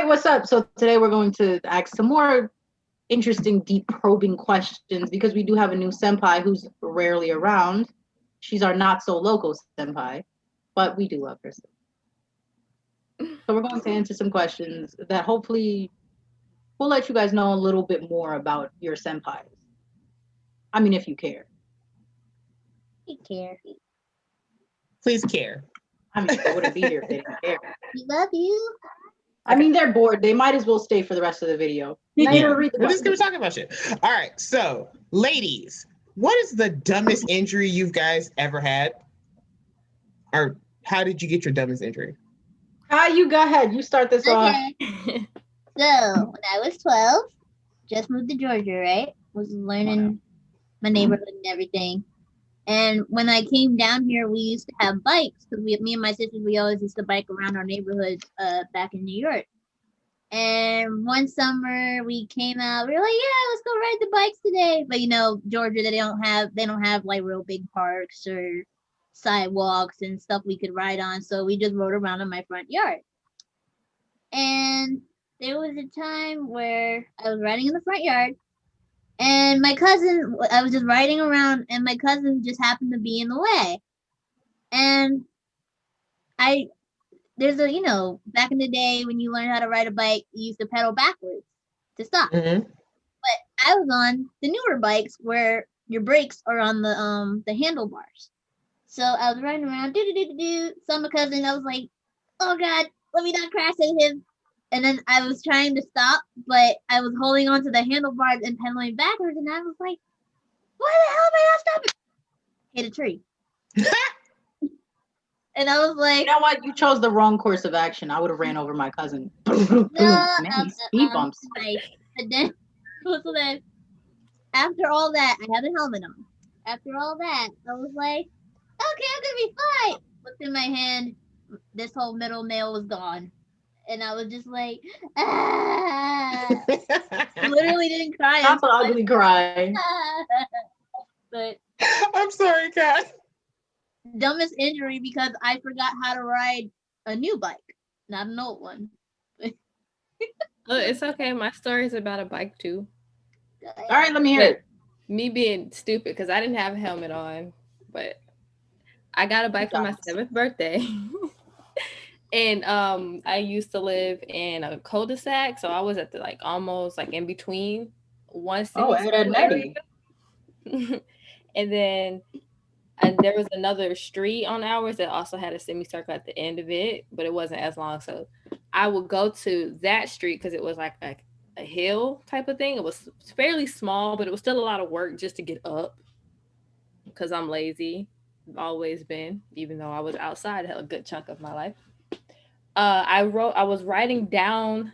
right, what's up? So today we're going to ask some more interesting, deep probing questions because we do have a new senpai who's rarely around. She's our not so local senpai, but we do love her. So we're going to answer some questions that hopefully will let you guys know a little bit more about your senpais. I mean, if you care. We care. Please care. I mean, I wouldn't be here if they didn't care. We love you. I mean, they're bored. They might as well stay for the rest of the video. Yeah. We're just gonna be talking about shit. All right, so ladies, what is the dumbest injury you guys ever had? Or how did you get your dumbest injury? You go ahead. You start this off. So when I was 12, just moved to Georgia, right? Was learning my neighborhood and everything. And when I came down here, we used to have bikes because me and my sisters, we always used to bike around our neighborhood back in New York. And one summer we came out, we were like, yeah, let's go ride the bikes today. But you know, Georgia, they don't have like real big parks or sidewalks and stuff we could ride on. So we just rode around in my front yard. And there was a time where I was riding in the front yard and my cousin, I was just riding around and my cousin just happened to be in the way. And there's back in the day when you learned how to ride a bike, you used to pedal backwards to stop. Mm-hmm. But I was on the newer bikes where your brakes are on the handlebars. So I was riding around, saw my cousin, I was like, oh God, let me not crash into him. And then I was trying to stop, but I was holding onto the handlebars and pedaling backwards, and I was like, why the hell am I not stopping? Hit a tree. And I was like, you know what? You chose the wrong course of action. I would have ran over my cousin. Speed bumps. But then, after all that, I had a helmet on. After all that, I was like, okay, I'm gonna be fine. Looked in my hand, this whole middle nail was gone. And I was just like, ah. I literally didn't cry. That's an ugly cry. But I'm sorry, Kat. Dumbest injury because I forgot how to ride a new bike, not an old one. Look, it's okay. My story is about a bike too. All right, let me hear it. Me being stupid because I didn't have a helmet on, but I got a bike for my 7th birthday. And I used to live in a cul-de-sac, so I was at the almost in between one city area. And then there was another street on ours that also had a semicircle at the end of it, but it wasn't as long. So I would go to that street because it was like a hill type of thing. It was fairly small, but it was still a lot of work just to get up because I'm lazy. I've always been, even though I was outside a good chunk of my life. I was riding down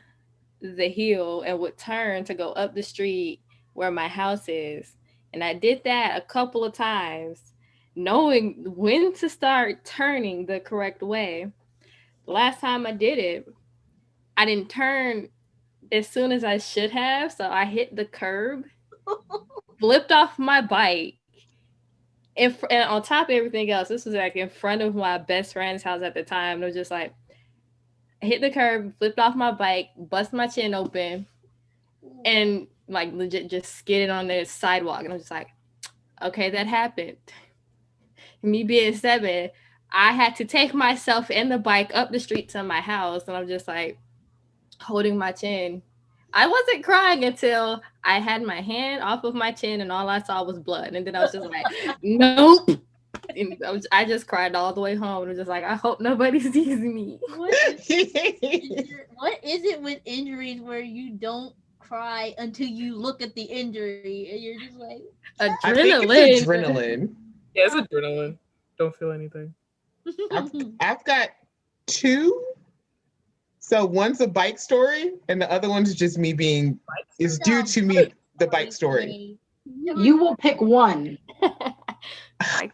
the hill and would turn to go up the street where my house is. And I did that a couple of times, knowing when to start turning the correct way. The last time I did it, I didn't turn as soon as I should have. So I hit the curb, flipped off my bike. And on top of everything else, this was in front of my best friend's house at the time. It was just I hit the curb, flipped off my bike, bust my chin open, and legit just skidded on the sidewalk. And I'm just like, okay, that happened. Me being 7, I had to take myself and the bike up the street to my house, and I'm just holding my chin. I wasn't crying until I had my hand off of my chin and all I saw was blood. And then I was just like, nope. And I just cried all the way home. And I was just like, I hope nobody sees me. What is it with injuries where you don't cry until you look at the injury and you're just like, adrenaline. I think it's adrenaline. Yeah, it's adrenaline. Don't feel anything. I've got 2. So one's a bike story, and the other one's just me being is due to me the bike story. You will pick one.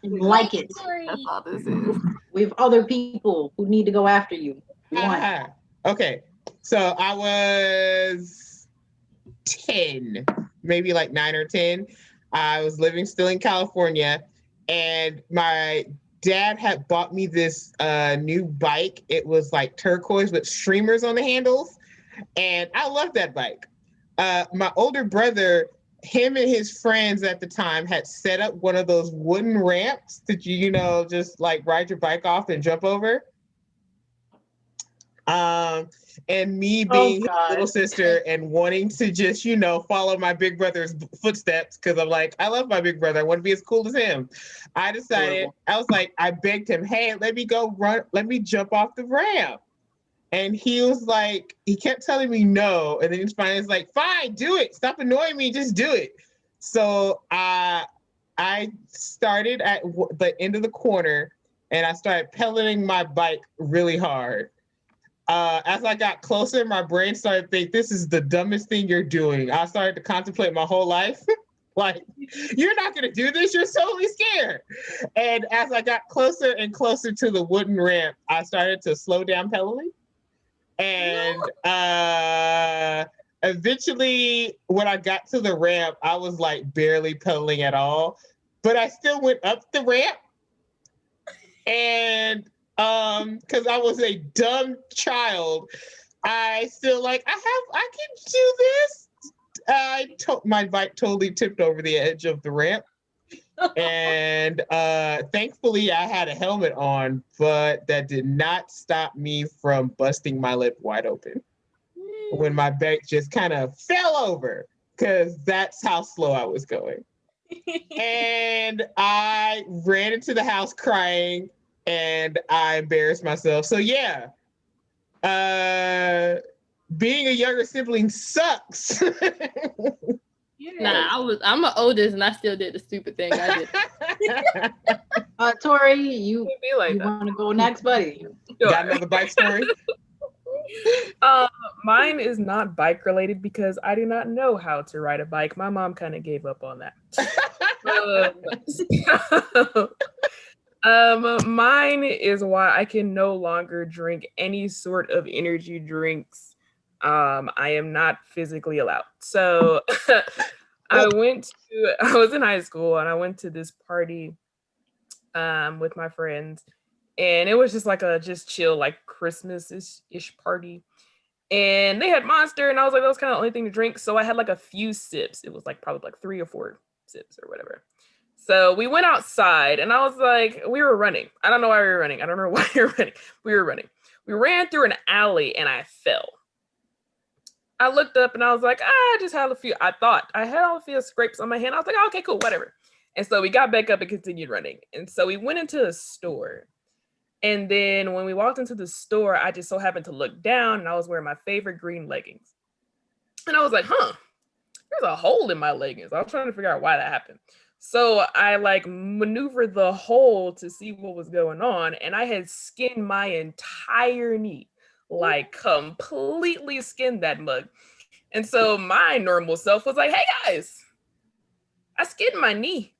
Like it. That's all this is. We have other people who need to go after you. Okay, so I was 10, maybe 9 or 10. I was living still in California, and my dad had bought me this new bike. It was turquoise with streamers on the handles. And I love that bike. My older brother, him and his friends at the time had set up one of those wooden ramps that you know, just like ride your bike off and jump over. And me being his little sister and wanting to just, you know, follow my big brother's footsteps because I'm like, I love my big brother. I want to be as cool as him. I decided, I was like, I begged him, hey, let me go run, let me jump off the ramp. And he was like, he kept telling me no. And then he's finally like, fine, do it. Stop annoying me. Just do it. So I started at the end of the corner and I started pedaling my bike really hard. As I got closer, my brain started to think, this is the dumbest thing you're doing. I started to contemplate my whole life. Like, you're not going to do this. You're totally scared. And as I got closer and closer to the wooden ramp, I started to slow down pedaling. And eventually, when I got to the ramp, I was like barely pedaling at all. But I still went up the ramp. And because I was a dumb child, I still like, I can do this. My bike totally tipped over the edge of the ramp. And thankfully I had a helmet on, but that did not stop me from busting my lip wide open when my bike just kind of fell over, because that's how slow I was going. And I ran into the house crying and I embarrassed myself. So yeah, being a younger sibling sucks. Nah, I'm an oldest and I still did the stupid thing I did. Torie, you like want to go next, buddy? Sure. Got another bike story? Mine is not bike related because I do not know how to ride a bike. My mom kind of gave up on that. Mine is why I can no longer drink any sort of energy drinks. I am not physically allowed. So I was in high school and I went to this party with my friends, and it was just like a just chill, like Christmas-ish party. And they had Monster, and I was like, that was kind of the only thing to drink. So I had like a few sips. It was like probably like 3 or 4 sips or whatever. So we went outside and I was like, we were running. I don't know why we were running. I don't know why we were running. We were running. We ran through an alley and I fell. I looked up and I was like, I just had I thought I had a few scrapes on my hand. I was like, oh, okay, cool, whatever. And so we got back up and continued running. And so we went into a store. And then when we walked into the store, I just so happened to look down and I was wearing my favorite green leggings. And I was like, there's a hole in my leggings. I was trying to figure out why that happened. So I like maneuvered the hole to see what was going on. And I had skinned my entire knee, like completely skinned that mug. And so my normal self was like, hey guys, I skinned my knee.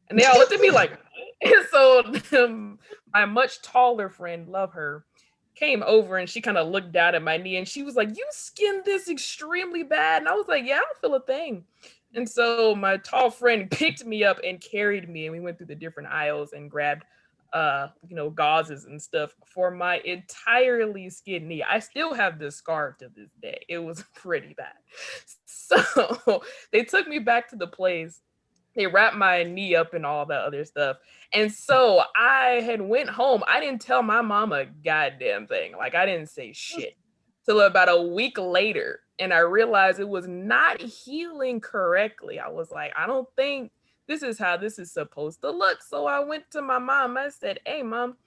And they all looked at me like, and so my much taller friend, love her, came over and she kind of looked down at my knee and she was like, you skinned this extremely bad. And I was like, yeah, I don't feel a thing. And so my tall friend picked me up and carried me, and we went through the different aisles and grabbed gauzes and stuff for my entirely skinned knee. I still have this scar to this day. It was pretty bad. So they took me back to the place. They wrapped my knee up and all that other stuff. And so I had went home. I didn't tell my mom a goddamn thing. Like, I didn't say shit till about a week later. And I realized it was not healing correctly. I was like, I don't think this is how this is supposed to look. So I went to my mom. I said, hey, Mom,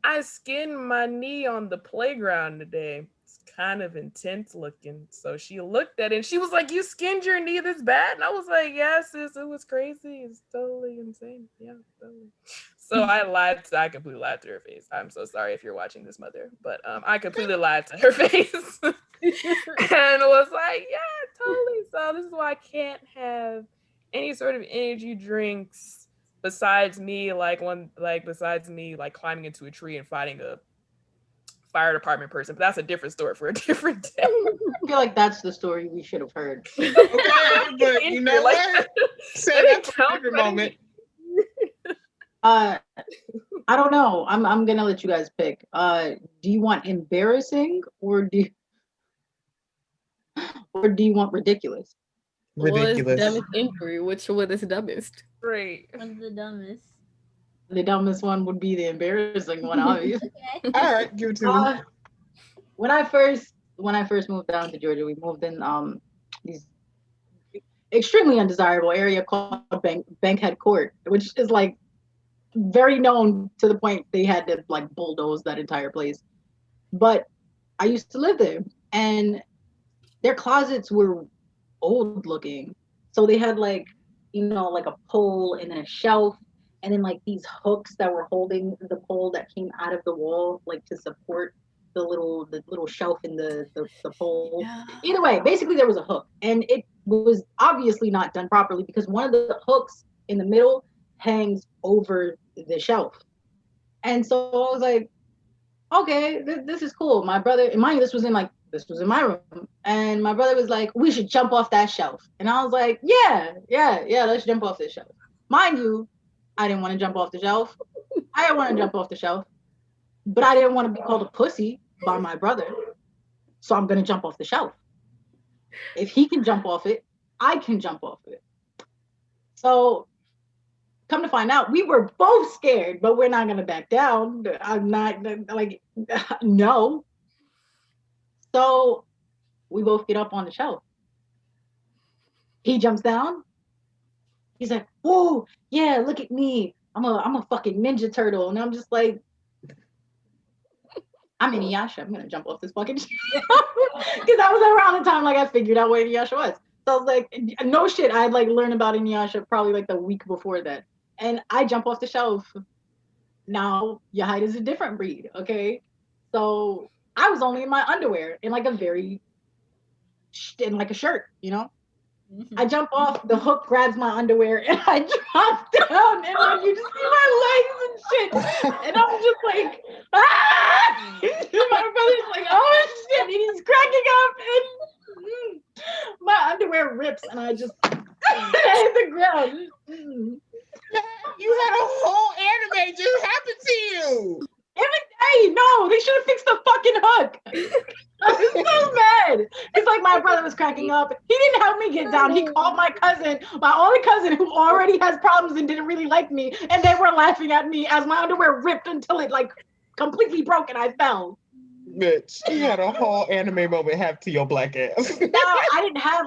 I skinned my knee on the playground today. It's kind of intense looking. So she looked at it and she was like, you skinned your knee this bad? And I was like, yes, sis, it was crazy. It's totally insane. Yeah, totally. So I completely lied to her face. I'm so sorry if you're watching this, mother, but I completely lied to her face and was like, yeah, totally. So this is why I can't have any sort of energy drinks besides me climbing into a tree and fighting a fire department person. But that's a different story for a different day. I feel like that's the story we should have heard. Okay, but you know what? Say that for a different moment. I don't know. I'm gonna let you guys pick. Do you want embarrassing or do you... Or do you want ridiculous? What is Ridiculous. dumbest inquiry? Which one is dumbest? Great. What's the dumbest? The dumbest one would be the embarrassing one, obviously. Okay. All right, give it to me. When I first moved down to Georgia, we moved in these extremely undesirable area called Bankhead Court, which is like very known to the point they had to like bulldoze that entire place. But I used to live there, and their closets were old looking. So they had like, like a pole and then a shelf, and then like these hooks that were holding the pole that came out of the wall, like to support the little shelf in the pole. Yeah. Either way, basically there was a hook, and it was obviously not done properly because one of the hooks in the middle hangs over the shelf. And so I was like, okay, this is cool. My brother, and mind you, this was in my room, and my brother was like, we should jump off that shelf. And I was like, yeah, let's jump off this shelf. Mind you, I didn't want to jump off the shelf. I didn't want to jump off the shelf, but I didn't want to be called a pussy by my brother. So I'm going to jump off the shelf. If he can jump off it, I can jump off it. So come to find out, we were both scared, but we're not going to back down. I'm not like, no. So we both get up on the shelf. He jumps down. He's like, "Whoa, yeah, look at me. I'm a fucking Ninja Turtle." And I'm just like, I'm Inuyasha. I'm gonna jump off this fucking shelf. Because that was around the time like I figured out what Inuyasha was. So I was like, no shit. I had like learned about Inuyasha probably like the week before that. And I jump off the shelf. Now Yahida is a different breed, okay? So I was only in my underwear in like a shirt, I jump off, the hook grabs my underwear, and I drop down, and like you just see my legs and shit, and I'm just like, ah! My brother's like, oh shit, and he's cracking up, and my underwear rips, and I just hit the ground. You had a whole anime just happen to you. Hey, no, they should have fixed the fucking hook. I was so mad. It's like my brother was cracking up. He didn't help me get down. He called my only cousin who already has problems and didn't really like me. And they were laughing at me as my underwear ripped until it like completely broke and I fell. Bitch, you had a whole anime moment happen to your black ass. No, I didn't have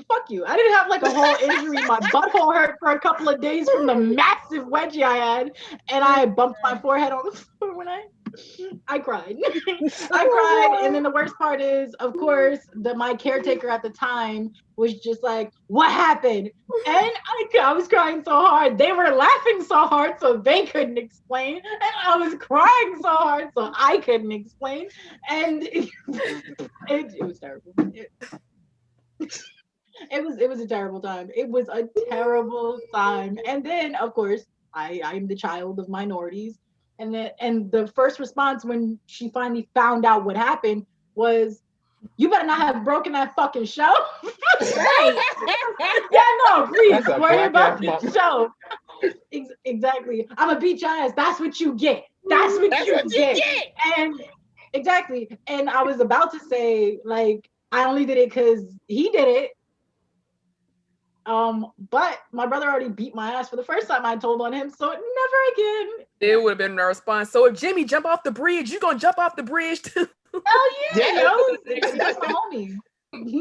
fuck you. I didn't have like a whole injury. My butthole hurt for a couple of days from the massive wedgie I had. And I bumped my forehead on the floor when I cried. I cried, and then the worst part is, of course, my caretaker at the time was just like, "What happened?" And I was crying so hard. They were laughing so hard, so they couldn't explain, and I was crying so hard, so I couldn't explain, and it was terrible. It was a terrible time. It was a terrible time, and then of course, I'm the child of minorities. And the first response when she finally found out what happened was, "You better not have broken that fucking shelf." Yeah, no, please worry about the shelf. Exactly. I'm gonna beat your ass. That's what you get. That's what you get. And exactly. And I was about to say, like, I only did it because he did it. But my brother already beat my ass for the first time I told on him, so never again. It would have been a response. So if Jimmy jump off the bridge, you gonna jump off the bridge too? Hell yeah, yo. That's my homie.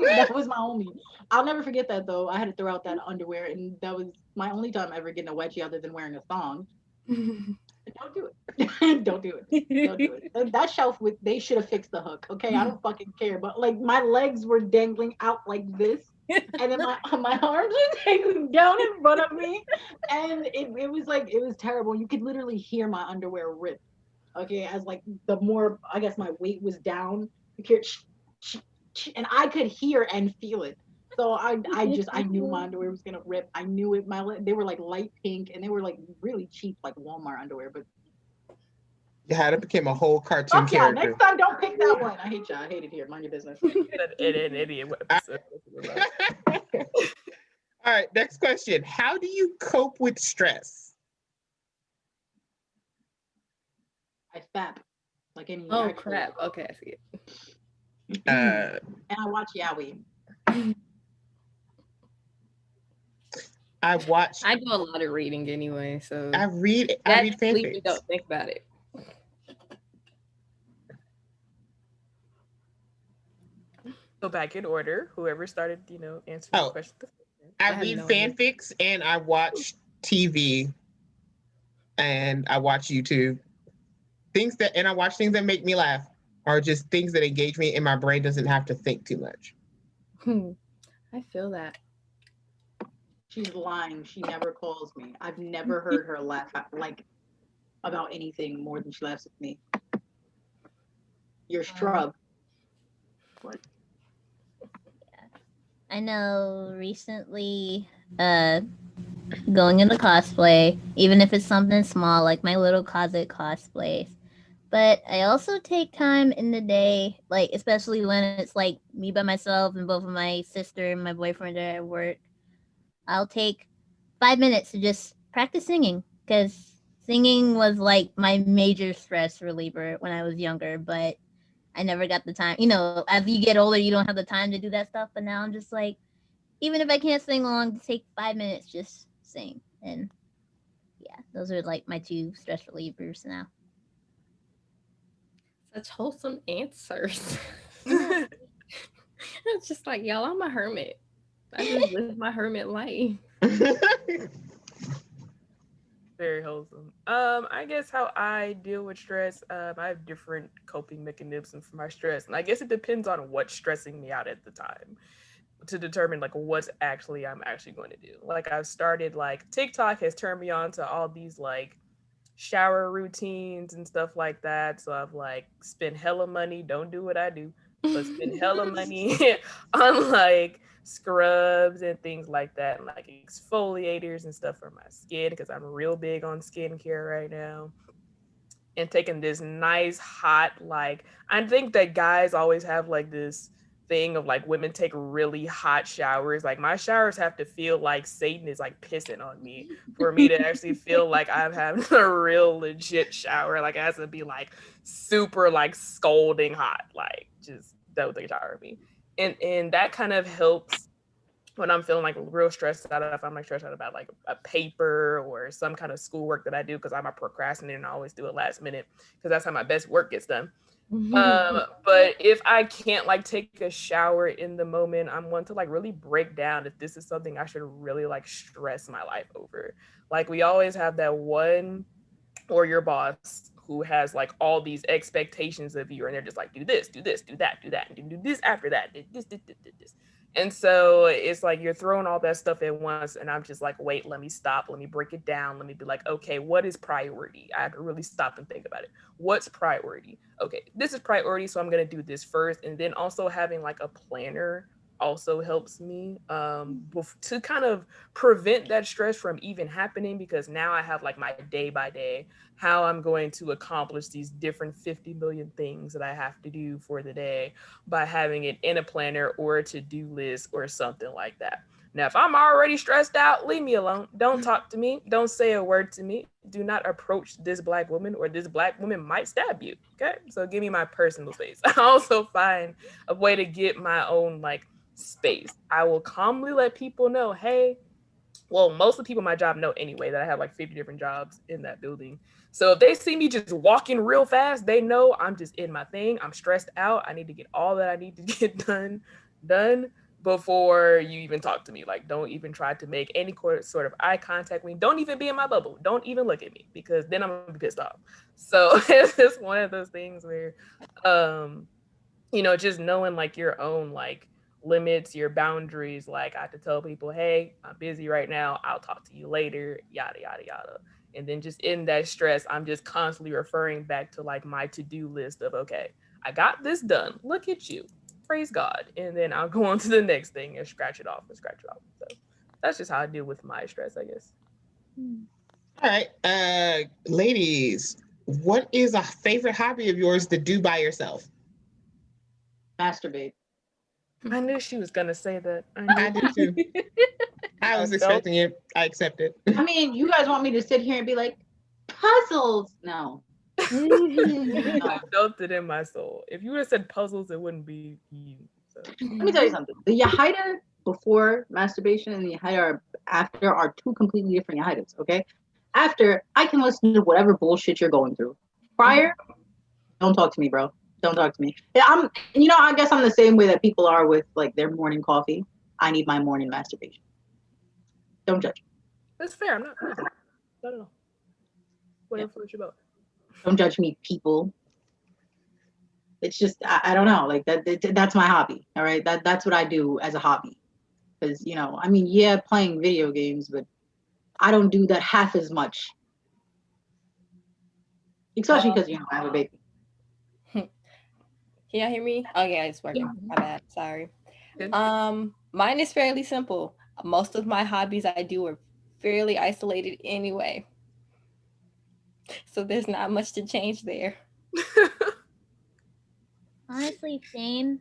That was my homie. I'll never forget that though. I had to throw out that underwear, and that was my only time ever getting a wedgie other than wearing a thong. Don't do it. Don't do it. Don't do it. That shelf they should have fixed the hook. Okay, I don't fucking care. But like my legs were dangling out like this. And then my arms were dangling down in front of me, and it was terrible. You could literally hear my underwear rip. Okay, as like the more I guess my weight was down, you hear, and I could hear and feel it. So I knew my underwear was gonna rip. I knew it. They were like light pink, and they were like really cheap, like Walmart underwear. But Yahida became a whole cartoon character. Next time, don't pick that one. I hate y'all. I hate it here. Mind your business. An idiot. All right, next question. How do you cope with stress? I fap like any. Oh crap! Okay, I see it. Uh, And I watch Yaoi. I watch. I do a lot of reading anyway, so I read sleep and fanfics. don't think about it. So back in order, whoever started, answering the question. I read fanfics and I watch TV and I watch YouTube. And I watch things that make me laugh or just things that engage me and my brain doesn't have to think too much. I feel that. She's lying. She never calls me. I've never heard her laugh like about anything more than she laughs at me. You're shrub. What? I know recently, going into cosplay, even if it's something small like my little closet cosplays. But I also take time in the day, like especially when it's like me by myself and both of my sister and my boyfriend are at work. I'll take 5 minutes to just practice singing because singing was like my major stress reliever when I was younger, but I never got the time. As you get older, you don't have the time to do that stuff. But now I'm just like, even if I can't sing along, take 5 minutes, just sing. And yeah, those are like my 2 stress relievers now. Such wholesome answers. It's just like, y'all, I'm a hermit. I just live my hermit life. Very wholesome. I guess how I deal with stress, I have different coping mechanisms for my stress. And I guess it depends on what's stressing me out at the time to determine like what's I'm actually going to do. Like I've started like TikTok has turned me on to all these like shower routines and stuff like that. So I've like spent hella money, don't do what I do, but spend hella money on like scrubs and things like that, and like exfoliators and stuff for my skin because I'm real big on skincare right now. And taking this nice hot, like I think that guys always have like this thing of like women take really hot showers. Like my showers have to feel like Satan is like pissing on me for me to actually feel like I'm having a real legit shower. Like it has to be like super like scalding hot, like just don't take a shower of me. And that kind of helps when I'm feeling like real stressed out, if I'm like stressed out about like a paper or some kind of schoolwork that I do, because I'm a procrastinator and I always do it last minute because that's how my best work gets done. But if I can't like take a shower in the moment, I'm one to like really break down if this is something I should really like stress my life over. Like we always have that one or your boss who has like all these expectations of you and they're just like, do this, do that, and do this after that, this. And so it's like you're throwing all that stuff at once. And I'm just like, wait, let me stop. Let me break it down. Let me be like, okay, what is priority? I have to really stop and think about it. What's priority? Okay, this is priority. So I'm going to do this first. And then also having like a planner also helps me to kind of prevent that stress from even happening, because now I have like my day by day, how I'm going to accomplish these different 50 million things that I have to do for the day by having it in a planner or a to-do list or something like that. Now, if I'm already stressed out, leave me alone. Don't talk to me. Don't say a word to me. Do not approach this Black woman, or this Black woman might stab you. Okay? So give me my personal space. I also find a way to get my own like space. I will calmly let people know, hey, well, most of the people in my job know anyway that I have like 50 different jobs in that building. So if they see me just walking real fast, they know I'm just in my thing. I'm stressed out. I need to get all that I need to get done before you even talk to me. Like, don't even try to make any sort of eye contact with me. Don't even be in my bubble. Don't even look at me, because then I'm gonna be pissed off. So it's just one of those things where, just knowing like your own like limits, your boundaries. Like I have to tell people, hey, I'm busy right now. I'll talk to you later, yada, yada, yada. And then just in that stress, I'm just constantly referring back to like my to-do list of, okay, I got this done. Look at you. Praise God. And then I'll go on to the next thing and scratch it off. So that's just how I deal with my stress, I guess. All right. Ladies, what is a favorite hobby of yours to do by yourself? Masturbate. I knew she was gonna say that. I did too. I was expecting it. I accept it. I mean, you guys want me to sit here and be like, puzzles? No. I felt it in my soul. If you would have said puzzles, it wouldn't be you. So. Let me tell you something. The Yahida before masturbation and the Yahida after are two completely different Yahidas, okay? After, I can listen to whatever bullshit you're going through. Prior, don't talk to me, bro. Don't talk to me. Yeah, I guess I'm the same way that people are with like their morning coffee. I need my morning masturbation. Don't judge me. That's fair. I'm not at all. Whatever floats your boat. Don't judge me, people. It's just I don't know. Like that's my hobby. All right. That's what I do as a hobby. Because playing video games, but I don't do that half as much. Especially because I have a baby. Can y'all hear me? Oh yeah, it's working. My bad. Sorry. Mine is fairly simple. Most of my hobbies I do are fairly isolated anyway. So there's not much to change there. Honestly, same.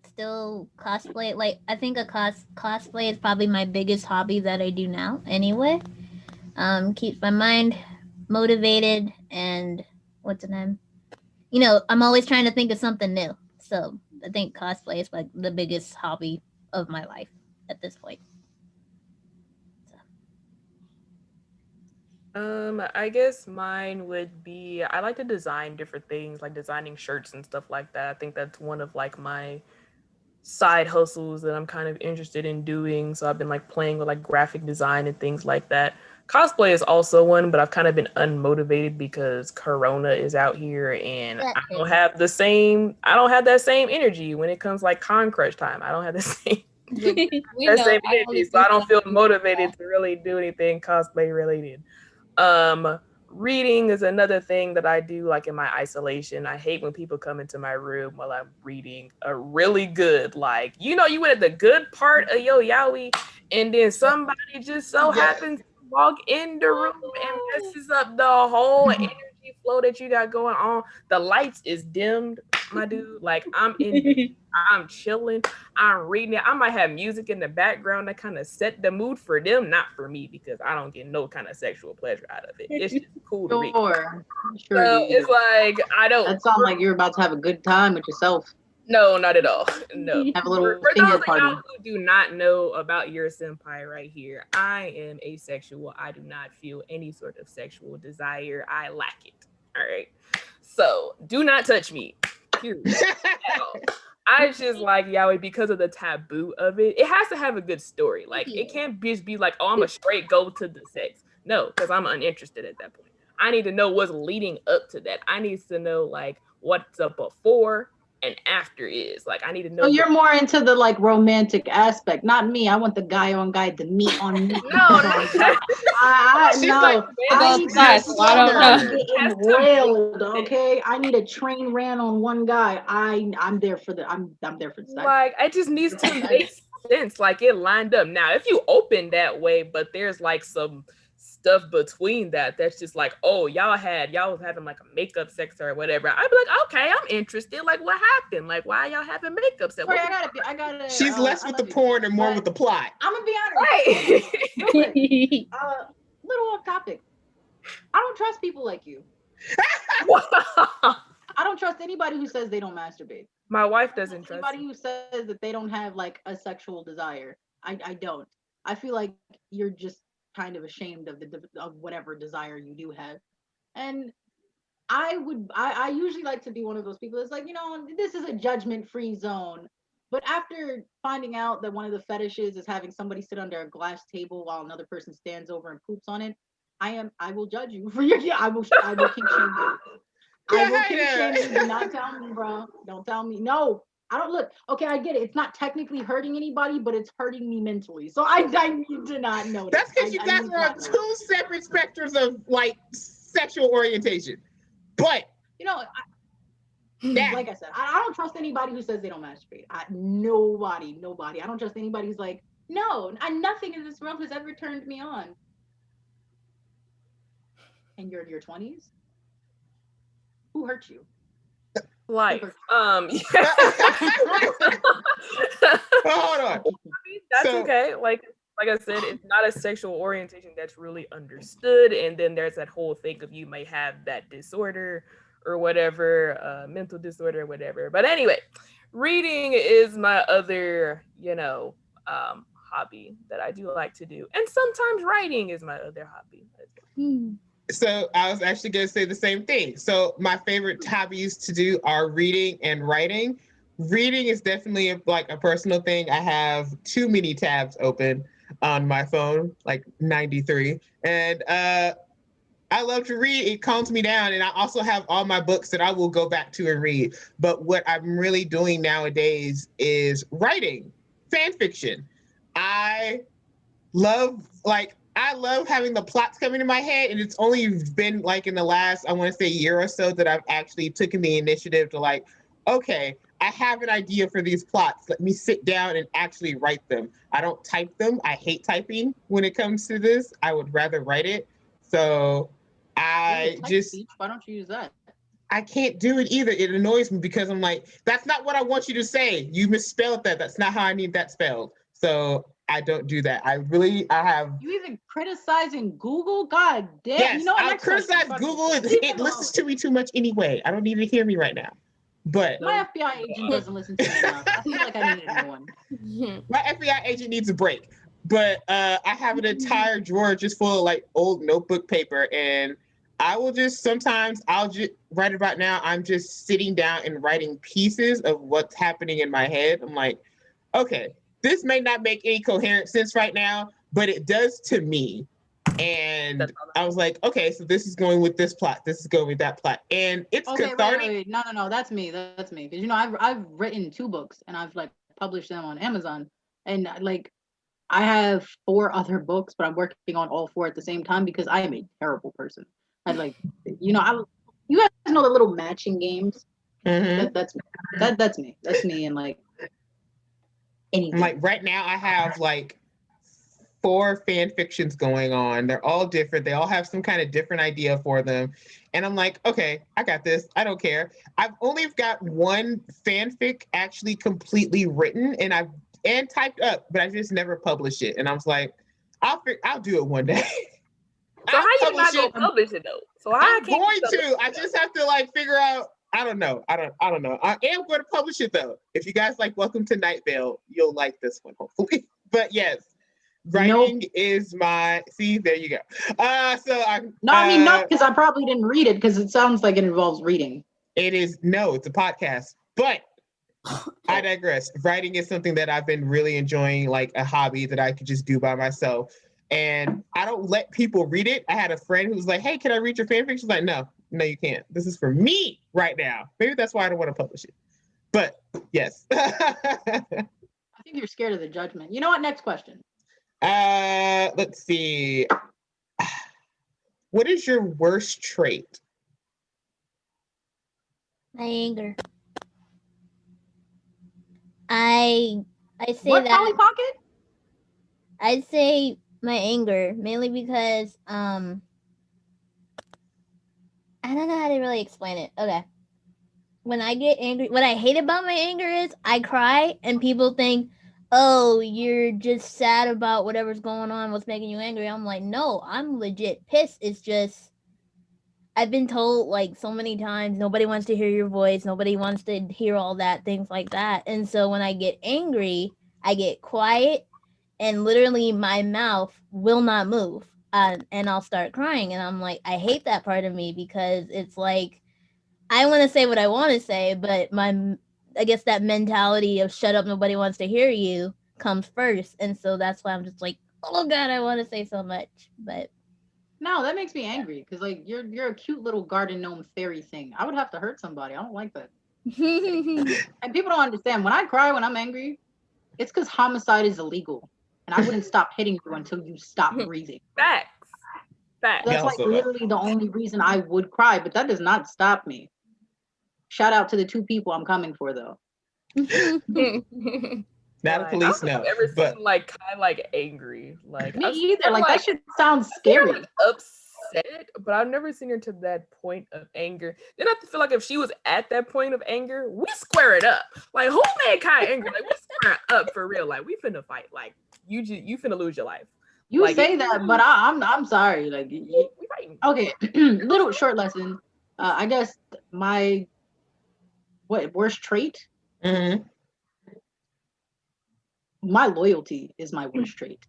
Still cosplay. Like, I think cosplay is probably my biggest hobby that I do now. Anyway, keeps my mind motivated and what's the name? I'm always trying to think of something new. So I think cosplay is like the biggest hobby of my life at this point. I guess mine would be, I like to design different things, like designing shirts and stuff like that. I think that's one of like my side hustles that I'm kind of interested in doing. So I've been like playing with like graphic design and things like that. Cosplay is also one, but I've kind of been unmotivated because Corona is out here and I don't have that same energy when it comes like con crush time. I don't have the same same energy, so I don't feel motivated to really do anything cosplay related. Reading is another thing that I do like in my isolation. I hate when people come into my room while I'm reading a really good, like, you went at the good part of your yaoi, and then somebody just so happens to walk in the room and messes up the whole energy flow that you got going on. The lights is dimmed, my dude. Like, I'm chilling, I'm reading it. I might have music in the background that kind of set the mood for them, not for me, because I don't get no kind of sexual pleasure out of it. It's just cool to read. Sure, so it's like, I don't. That sounds like you're about to have a good time with yourself. No, not at all. No. Have a little for finger those party. of y'all who do not know about your senpai right here, I am asexual. I do not feel any sort of sexual desire. I lack it. All right. So do not touch me. Period. At all. I just like yaoi because of the taboo of it. It has to have a good story. Like, it can't just be like, oh, I'm a straight go to the sex. No, because I'm uninterested at that point. I need to know what's leading up to that. I need to know like what's up before and after is. Like, I need to know. So you're more into the like romantic aspect, not me. I want the guy on guy to meet on me. No, I know. I need to railed, okay? I need a train ran on one guy. I'm there for the sex. Like, it just needs to make sense. Like, it lined up. Now, if you open that way, but there's like some stuff between that's just like, oh, y'all was having like a makeup sex or whatever, I'd be like, okay, I'm interested. Like, what happened? Like, why y'all having makeup sex? I gotta. She's less with the porn and more with the plot. I'm gonna be honest. Right. Little off topic. I don't trust people like you. I don't trust anybody who says they don't masturbate. My wife doesn't trust anybody who says that they don't have like a sexual desire. I don't. I feel like you're just kind of ashamed of whatever desire you do have. And I usually like to be one of those people that's like, this is a judgment-free zone. But after finding out that one of the fetishes is having somebody sit under a glass table while another person stands over and poops on it, I will judge you for your I will kink shame you. I will kink shame you. Do not tell me, bro. Don't tell me. No. I don't look. Okay, I get it. It's not technically hurting anybody, but it's hurting me mentally. So I need to not know. That's because you guys are on two separate spectrums of like sexual orientation. But like I said, I don't trust anybody who says they don't masturbate. Nobody. I don't trust anybody who's like, no, nothing in this world has ever turned me on. And you're in your 20s? Who hurt you? Life. Hold on. That's okay. Like like I said, it's not a sexual orientation that's really understood. And then there's that whole thing of you may have that disorder or whatever, mental disorder or whatever. But anyway, reading is my other, hobby that I do like to do. And sometimes writing is my other hobby. So I was actually going to say the same thing. So my favorite hobbies to do are reading and writing. Reading is definitely like a personal thing. I have too many tabs open on my phone, like 93. And I love to read. It calms me down. And I also have all my books that I will go back to and read. But what I'm really doing nowadays is writing fan fiction. I love having the plots coming in my head. And it's only been like in the last, I want to say, year or so that I've actually taken the initiative to like, okay, I have an idea for these plots. Let me sit down and actually write them. I don't type them. I hate typing when it comes to this. I would rather write it. So I just, why don't you use that? I can't do it either. It annoys me because I'm like, that's not what I want you to say. You misspelled that. That's not how I need that spelled. So I don't do that. I have. You even criticizing Google? God damn. Yes, you know what? I'll criticize Google. It listens to me too much anyway. I don't need to hear me right now. But my FBI agent doesn't listen to me enough. I feel like I need a new one. My FBI agent needs a break. But I have an entire drawer just full of like old notebook paper, and I will just I'll just right about now, I'm just sitting down and writing pieces of what's happening in my head. I'm like, okay, this may not make any coherent sense right now, but it does to me. And I was like, okay, so this is going with this plot. This is going with that plot. And it's cathartic. Wait. No. That's me. Because, I've written 2 books and I've like published them on Amazon. And like, I have 4 other books, but I'm working on all 4 at the same time because I am a terrible person. I like, you guys know the little matching games. Mm-hmm. That's me. That's me. That's me. And like, anything. Like right now, I have like 4 fan fictions going on. They're all different. They all have some kind of different idea for them. And I'm like, okay, I got this. I don't care. I've only got 1 fanfic actually completely written and typed up, but I just never published it. And I was like, I'll do it one day. So how you not gonna publish it though? So I'm going to. I just have to like figure out. I don't know. I don't know. I am going to publish it though. If you guys like Welcome to Night Vale, you'll like this one hopefully. But yes, writing is my. See, there you go. No, because I probably didn't read it because it sounds like it involves reading. It's a podcast, but I digress. Writing is something that I've been really enjoying, like a hobby that I could just do by myself. And I don't let people read it. I had a friend who was like, hey, can I read your fanfic? She's like, no, you can't. This is for me right now. Maybe that's why I don't want to publish it. But yes. I think you're scared of the judgment. You know what? Next question. Let's see. What is your worst trait? My anger. I say what, that. Polly Pocket? I'd say my anger, mainly because I don't know how to really explain it. Okay. When I get angry, what I hate about my anger is I cry and people think, oh, you're just sad about whatever's going on, what's making you angry. I'm like, no, I'm legit pissed. It's just I've been told like so many times, nobody wants to hear your voice, nobody wants to hear all that, things like that. And so when I get angry, I get quiet and literally my mouth will not move. And I'll start crying. And I'm like, I hate that part of me because it's like, I want to say what I want to say, but I guess that mentality of shut up, nobody wants to hear you comes first. And so that's why I'm just like, oh God, I want to say so much. But no, that makes me angry because like you're a cute little garden gnome fairy thing. I would have to hurt somebody. I don't like that. And people don't understand. When I cry when I'm angry, it's because homicide is illegal. And I wouldn't stop hitting you until you stop breathing. Facts. That's like literally the only reason I would cry, but that does not stop me. Shout out to the 2 people I'm coming for though. Now the police know. I've never seen like kind of like angry. Like me either. Like that shit sounds scary. Like, upset, but I've never seen her to that point of anger. Then I feel like if she was at that point of anger, we square it up. Like who made Kai angry? Like we square it up for real. Like we finna fight. Like you finna lose your life. You Like, say that, but I'm sorry. Like, we fighting. okay, little short lesson. I guess my worst trait? Mm-hmm. My loyalty is my worst trait.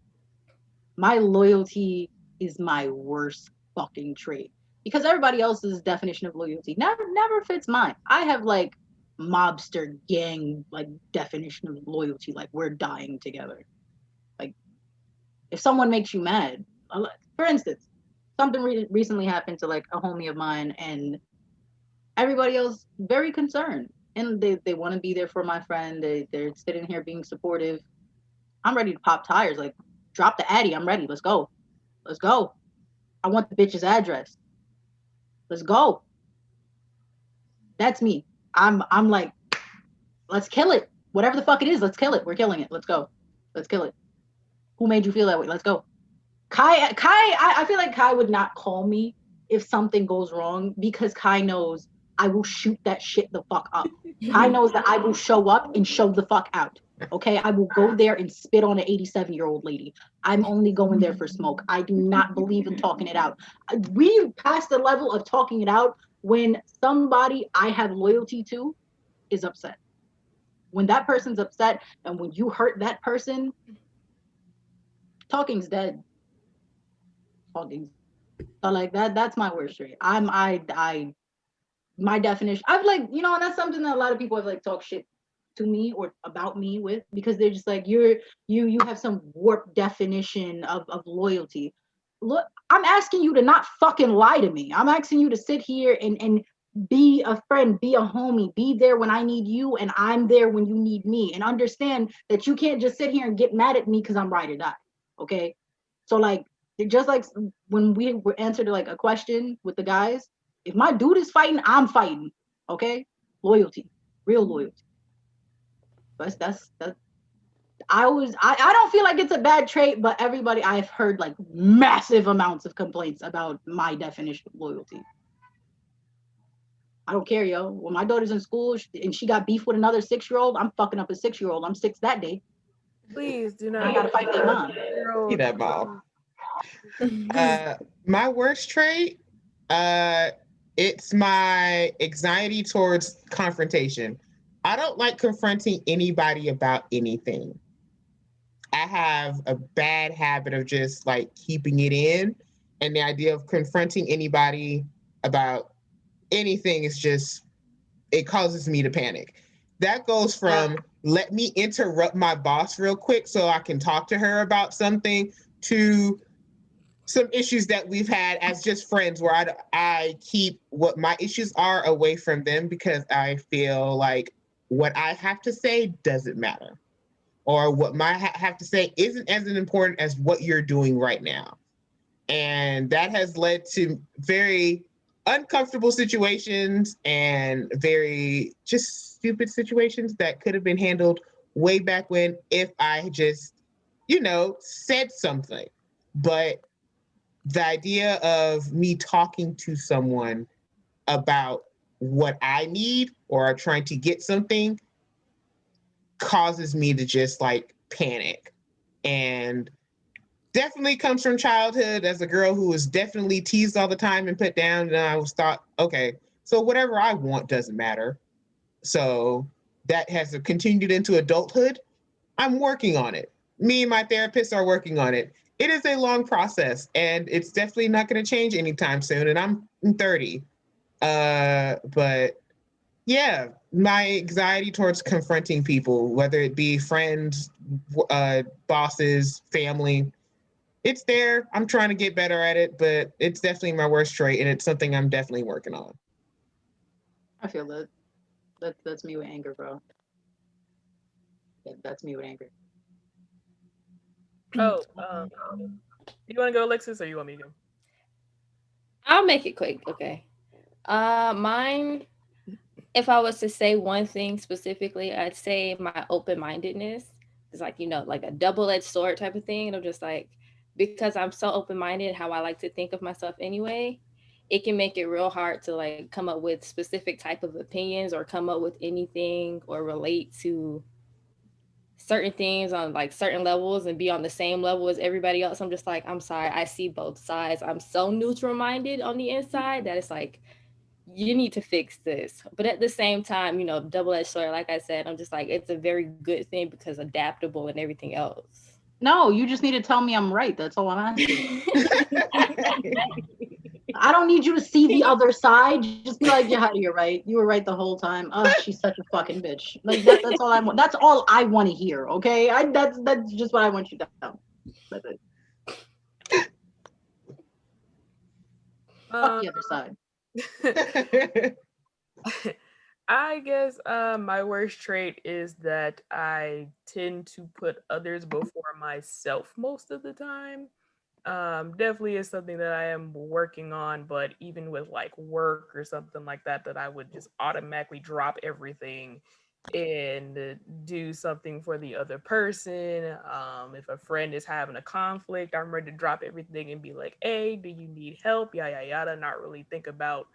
My loyalty is my worst fucking trait because everybody else's definition of loyalty never fits mine. I have like mobster gang like definition of loyalty, like we're dying together. Like if someone makes you mad, for instance, something recently happened to like a homie of mine, and everybody else very concerned, and they want to be there for my friend. They're sitting here being supportive. I'm ready to pop tires. Like, drop the Addy. I'm ready. Let's go. Let's go. I want the bitch's address. Let's go. That's me. I'm like, let's kill it. Whatever the fuck it is, let's kill it. We're killing it. Let's go. Let's kill it. Who made you feel that way? Let's go. Kai, I feel like Kai would not call me if something goes wrong because Kai knows I will shoot that shit the fuck up. Kai knows that I will show up and show the fuck out. Okay, I will go there and spit on an 87-year-old lady. I'm only going there for smoke. I do not believe in talking it out. We've passed the level of talking it out when somebody I have loyalty to is upset. When that person's upset and when you hurt that person, talking's dead. Talking's so like that's my worst trait. My definition. I've like, and that's something that a lot of people have like talked shit to me or about me with because they're just like you have some warped definition of loyalty. Look, I'm asking you to not fucking lie to me. I'm asking you to sit here and be a friend, be a homie, be there when I need you and I'm there when you need me, and understand that you can't just sit here and get mad at me because I'm ride or die. Okay, so like just like when we were answered like a question with the guys, if my dude is fighting, I'm fighting. Okay, real loyalty. That's I don't feel like it's a bad trait, but everybody I've heard like massive amounts of complaints about my definition of loyalty. I don't care, yo. When my daughter's in school and she got beef with another 6-year-old, I'm fucking up a 6-year-old. I'm 6 that day. Please do not. I gotta fight their mom. See that ball. My worst trait, it's my anxiety towards confrontation. I don't like confronting anybody about anything. I have a bad habit of just like keeping it in, and the idea of confronting anybody about anything is just, it causes me to panic. That goes from let me interrupt my boss real quick so I can talk to her about something to some issues that we've had as just friends where I keep what my issues are away from them because I feel like what I have to say doesn't matter, or what my have to say isn't as important as what you're doing right now. And that has led to very uncomfortable situations and very just stupid situations that could have been handled way back when if I just, said something. But the idea of me talking to someone about what I need or trying to get something causes me to just like panic. And definitely comes from childhood as a girl who was definitely teased all the time and put down. And I was thought, okay, so whatever I want doesn't matter. So that has continued into adulthood. I'm working on it. Me and my therapist are working on it. It is a long process and it's definitely not going to change anytime soon. And I'm 30. But yeah, my anxiety towards confronting people, whether it be friends, bosses, family, it's there. I'm trying to get better at it, but it's definitely my worst trait, and it's something I'm definitely working on. I feel that. That's me with anger, bro. That's me with anger. Oh, do you want to go, Alexis, or you want me to go? I'll make it quick. Okay. Mine, if I was to say one thing specifically, I'd say my open-mindedness is like, like a double-edged sword type of thing. And I'm just like, because I'm so open-minded, how I like to think of myself anyway, it can make it real hard to like come up with specific type of opinions or come up with anything or relate to certain things on like certain levels and be on the same level as everybody else. I'm just like, I'm sorry, I see both sides. I'm so neutral minded on the inside that it's like, you need to fix this. But at the same time, you know, double-edged sword, like I said, I'm just like, it's a very good thing because adaptable and everything else. No, you just need to tell me I'm right. That's all I'm asking. I don't need you to see the other side. Just be like, yeah, you're right. You were right the whole time. Oh, she's such a fucking bitch. Like that's all I want. That's all I want to hear. Okay, that's just what I want you to know. That's it. Fuck the other side. I guess my worst trait is that I tend to put others before myself most of the time. Definitely is something that I am working on, but even with like work or something like that, that I would just automatically drop everything and do something for the other person. If a friend is having a conflict, I'm ready to drop everything and be like, hey, do you need help? Yada, yada, not really think about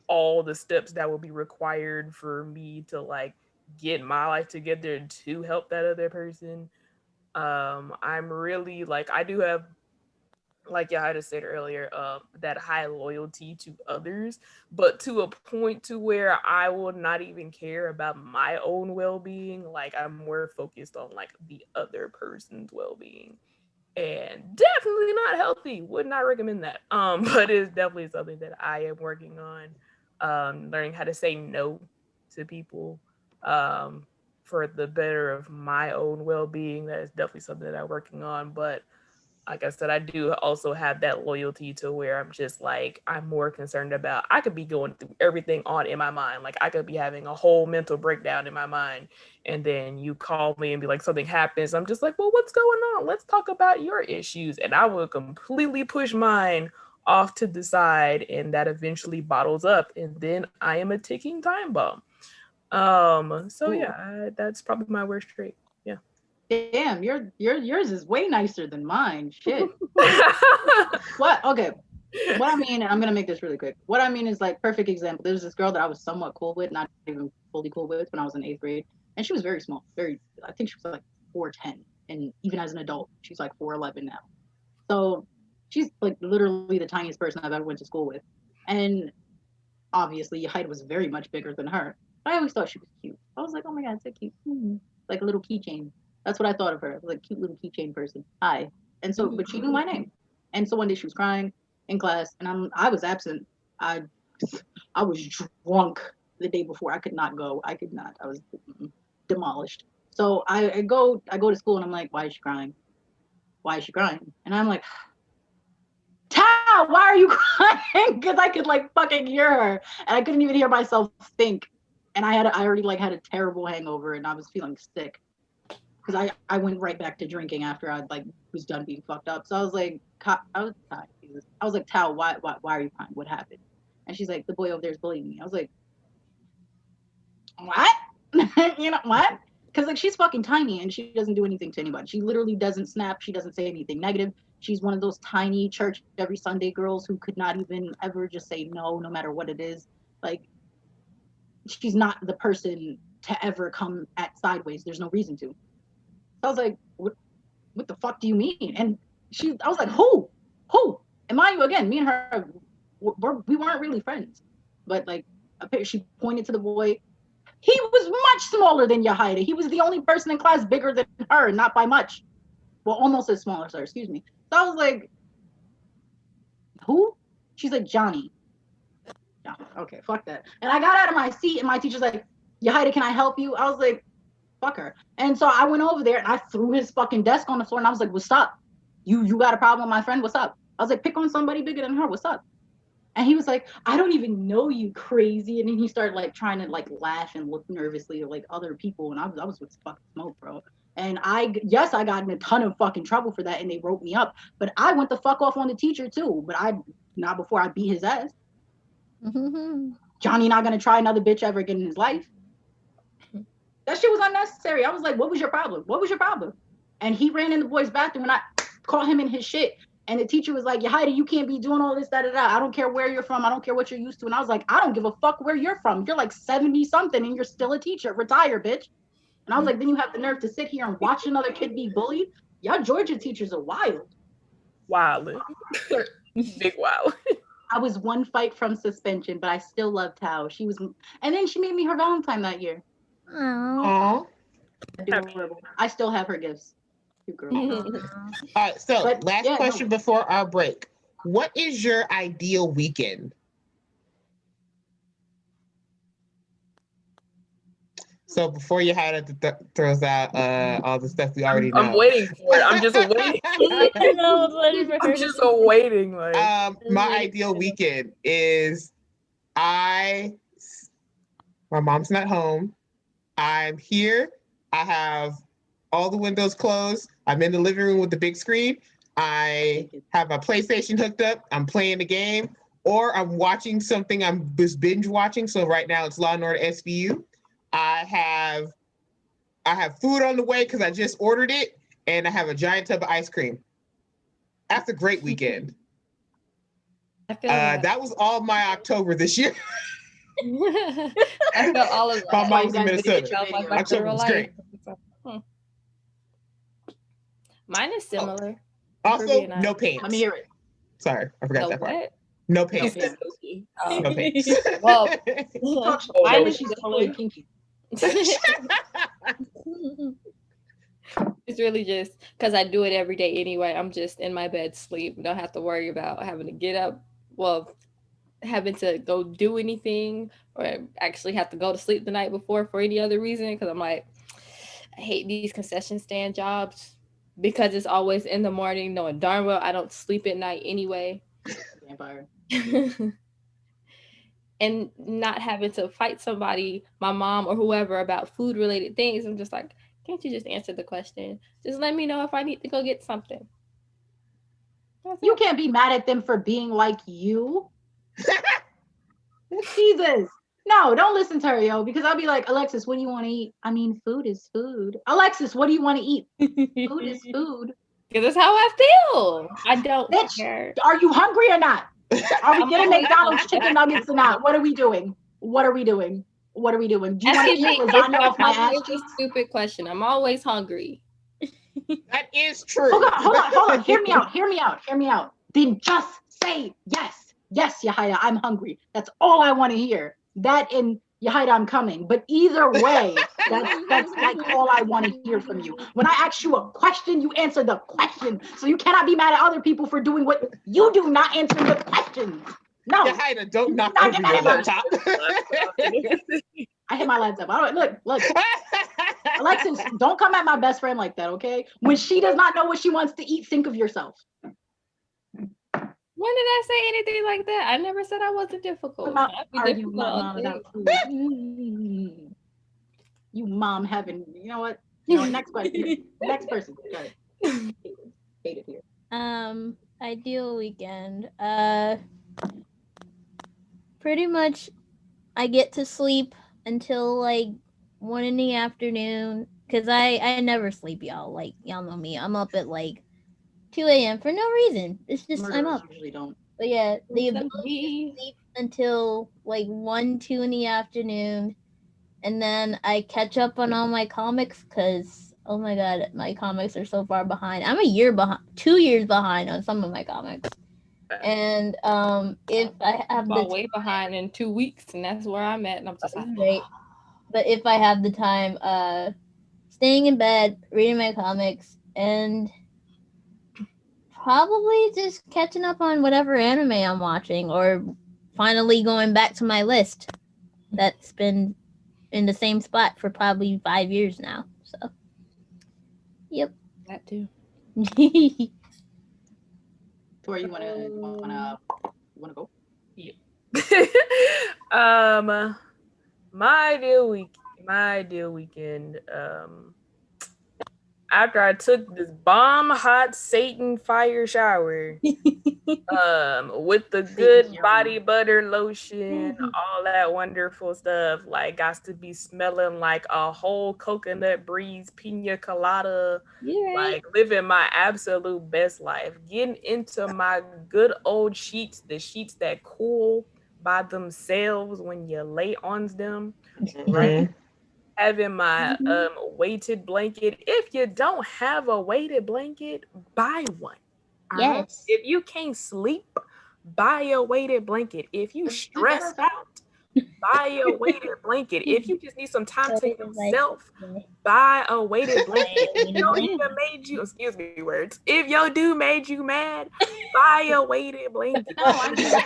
all the steps that will be required for me to like get my life together to help that other person. I'm really like, I do have, like Yahida said earlier, that high loyalty to others, but to a point to where I will not even care about my own well-being. Like I'm more focused on like the other person's well-being, and definitely not healthy. Would not recommend that. But it's definitely something that I am working on, learning how to say no to people, for the better of my own well-being. That is definitely something that I'm working on, but like I said, I do also have that loyalty to where I'm just like, I'm more concerned about, I could be going through everything on in my mind. Like I could be having a whole mental breakdown in my mind. And then you call me and be like, something happens. I'm just like, well, what's going on? Let's talk about your issues. And I will completely push mine off to the side. And that eventually bottles up. And then I am a ticking time bomb. So yeah, that's probably my worst trait. Yeah. Damn, yours is way nicer than mine. Shit. What? Okay. What I mean, I'm gonna make this really quick. What I mean is like perfect example. There's this girl that I was somewhat cool with, not even fully cool with, when I was in 8th grade, and she was very small. I think she was like 4'10", and even as an adult, she's like 4'11" now. So she's like literally the tiniest person I've ever went to school with, and obviously height was very much bigger than her. But I always thought she was cute. I was like, oh my god, so cute, like a little keychain. That's what I thought of her, like a cute little keychain person. Hi. And so, but she knew my name. And so one day she was crying in class, and I was absent. I was drunk the day before. I could not go. I could not. I was demolished. So I go to school, and I'm like, why is she crying? Why is she crying? And I'm like, Tao, why are you crying? Because I could like fucking hear her, and I couldn't even hear myself think. And I already like had a terrible hangover, and I was feeling sick. Because I went right back to drinking after I like was done being fucked up. So I was like, I was like, Tao, why are you crying? What happened? And she's like, the boy over there is bullying me. I was like, what? You know what? Because like she's fucking tiny and she doesn't do anything to anybody. She literally doesn't snap. She doesn't say anything negative. She's one of those tiny church every Sunday girls who could not even ever just say no matter what it is. Like she's not the person to ever come at sideways. There's no reason to. I was like, what the fuck do you mean? And I was like, who? And mind you, again, me and her, we weren't really friends. But like, she pointed to the boy. He was much smaller than Yahida. He was the only person in class bigger than her, not by much. Well, almost as small as her, excuse me. So I was like, who? She's like, Johnny. Okay, fuck that. And I got out of my seat and my teacher's like, Yahida, can I help you? I was like, fuck her. And so I went over there and I threw his fucking desk on the floor and I was like, what's up? You got a problem with my friend? What's up? I was like, pick on somebody bigger than her. What's up? And he was like, I don't even know you, crazy. And then he started like trying to like laugh and look nervously at like other people. And I was with fucking smoke, bro. And I got in a ton of fucking trouble for that and they wrote me up. But I went the fuck off on the teacher too. But not before I beat his ass. Mm-hmm. Johnny not gonna try another bitch ever again in his life. That shit was unnecessary. I was like, what was your problem? What was your problem? And he ran in the boys' bathroom and I caught him in his shit. And the teacher was like, Yahida, you can't be doing all this, da-da-da. I don't care where you're from. I don't care what you're used to. And I was like, I don't give a fuck where you're from. You're like 70 something and you're still a teacher. Retire, bitch. And I was like, then you have the nerve to sit here and watch another kid be bullied? Y'all Georgia teachers are wild. Wild. Big wild. I was one fight from suspension, but I still loved Tao. She was, and then she made me her Valentine that year. Oh. Adorable. I still have her gifts. Cute girl. All right, so But, last yeah, question before our break. What is your ideal weekend? So before Yahida throws out all the stuff we already know. I'm waiting for it. I'm just waiting. I'm just waiting. Like, my ideal weekend is my mom's not home. I'm here. I have all the windows closed. I'm in the living room with the big screen. I have my PlayStation hooked up. I'm playing the game, or I'm watching something I'm just binge watching. So right now it's Law & Order SVU. I have food on the way because I just ordered it, and I have a giant tub of ice cream. That's a great weekend. That was all my October this year. I feel all of that. My mom's in Minnesota. Like October was great. Mine is similar. Also, no pants. Let me hear it. Sorry, I forgot that part. What? No pants. Oh. No pants. Well, Mine mine is is totally similar. kinky. It's really just because I do it every day anyway. I'm just in my bed, sleep. Don't have to worry about having to get up. Well, having to go do anything or actually have to go to sleep the night before for any other reason. Because I'm like, I hate these concession stand jobs because it's always in the morning, knowing darn well I don't sleep at night anyway. Vampire. And not having to fight somebody, my mom or whoever, about food related things. I'm just like, can't you just answer the question? Just let me know if I need to go get something. You can't be mad at them for being like you. Jesus. No, don't listen to her, yo, because I'll be like, Alexis, what do you want to eat? I mean, food is food. Alexis, what do you want to eat? Food is food. Because that's how I feel. I don't Bitch, care. are you hungry or not? Are we getting McDonald's chicken nuggets or not? What are we doing? What are we doing? What are we doing? Do you want to eat lasagna off my ass It's a stupid question. I'm always hungry. That is true. Hold on. Hear me out. Then just say yes. Yes, Yahida, I'm hungry. That's all I want to hear. That and Yahida, I'm coming. But either way, that's like all I want to hear from you. When I ask you a question, you answer the question. So you cannot be mad at other people for doing what you do, not answering the questions. No. Yahida, don't knock over your laptop. I hit my laptop. All right, look. Alexis, don't come at my best friend like that, okay? When she does not know what she wants to eat, think of yourself. When did I say anything like that? I never said I wasn't difficult. About food. You mom having, you know what? Next question. Next person. Sorry. Hate it here. Ideal weekend. Pretty much I get to sleep until like 1 in the afternoon. Cause I never sleep, y'all. Like y'all know me. I'm up at like 2 a.m. for no reason. It's just I'm up. Usually don't. But yeah, the ability to sleep until like 1, 2 in the afternoon, and then I catch up on all my comics because oh my god, my comics are so far behind. I'm a year behind, 2 years behind on some of my comics. And if I have I'm way behind in 2 weeks, and that's where I'm at. And I'm just like, right. But if I have the time, staying in bed, reading my comics, and probably just catching up on whatever anime I'm watching, or finally going back to my list that's been in the same spot for probably 5 years now. So, yep. that too. Tori, you wanna go? Yeah. My ideal weekend. After I took this bomb hot Satan fire shower, with the good body butter lotion, all that wonderful stuff, like got to be smelling like a whole coconut breeze pina colada, like living my absolute best life, getting into my good old sheets, the sheets that cool by themselves when you lay on them, right? having my weighted blanket. If you don't have a weighted blanket, buy one. All right? Yes. If you can't sleep, buy a weighted blanket. If you stress out, buy a weighted blanket. If you just need some time to yourself, buy a weighted blanket. If your dude made you, excuse me, words. If your dude made you mad, buy a weighted blanket. No, I just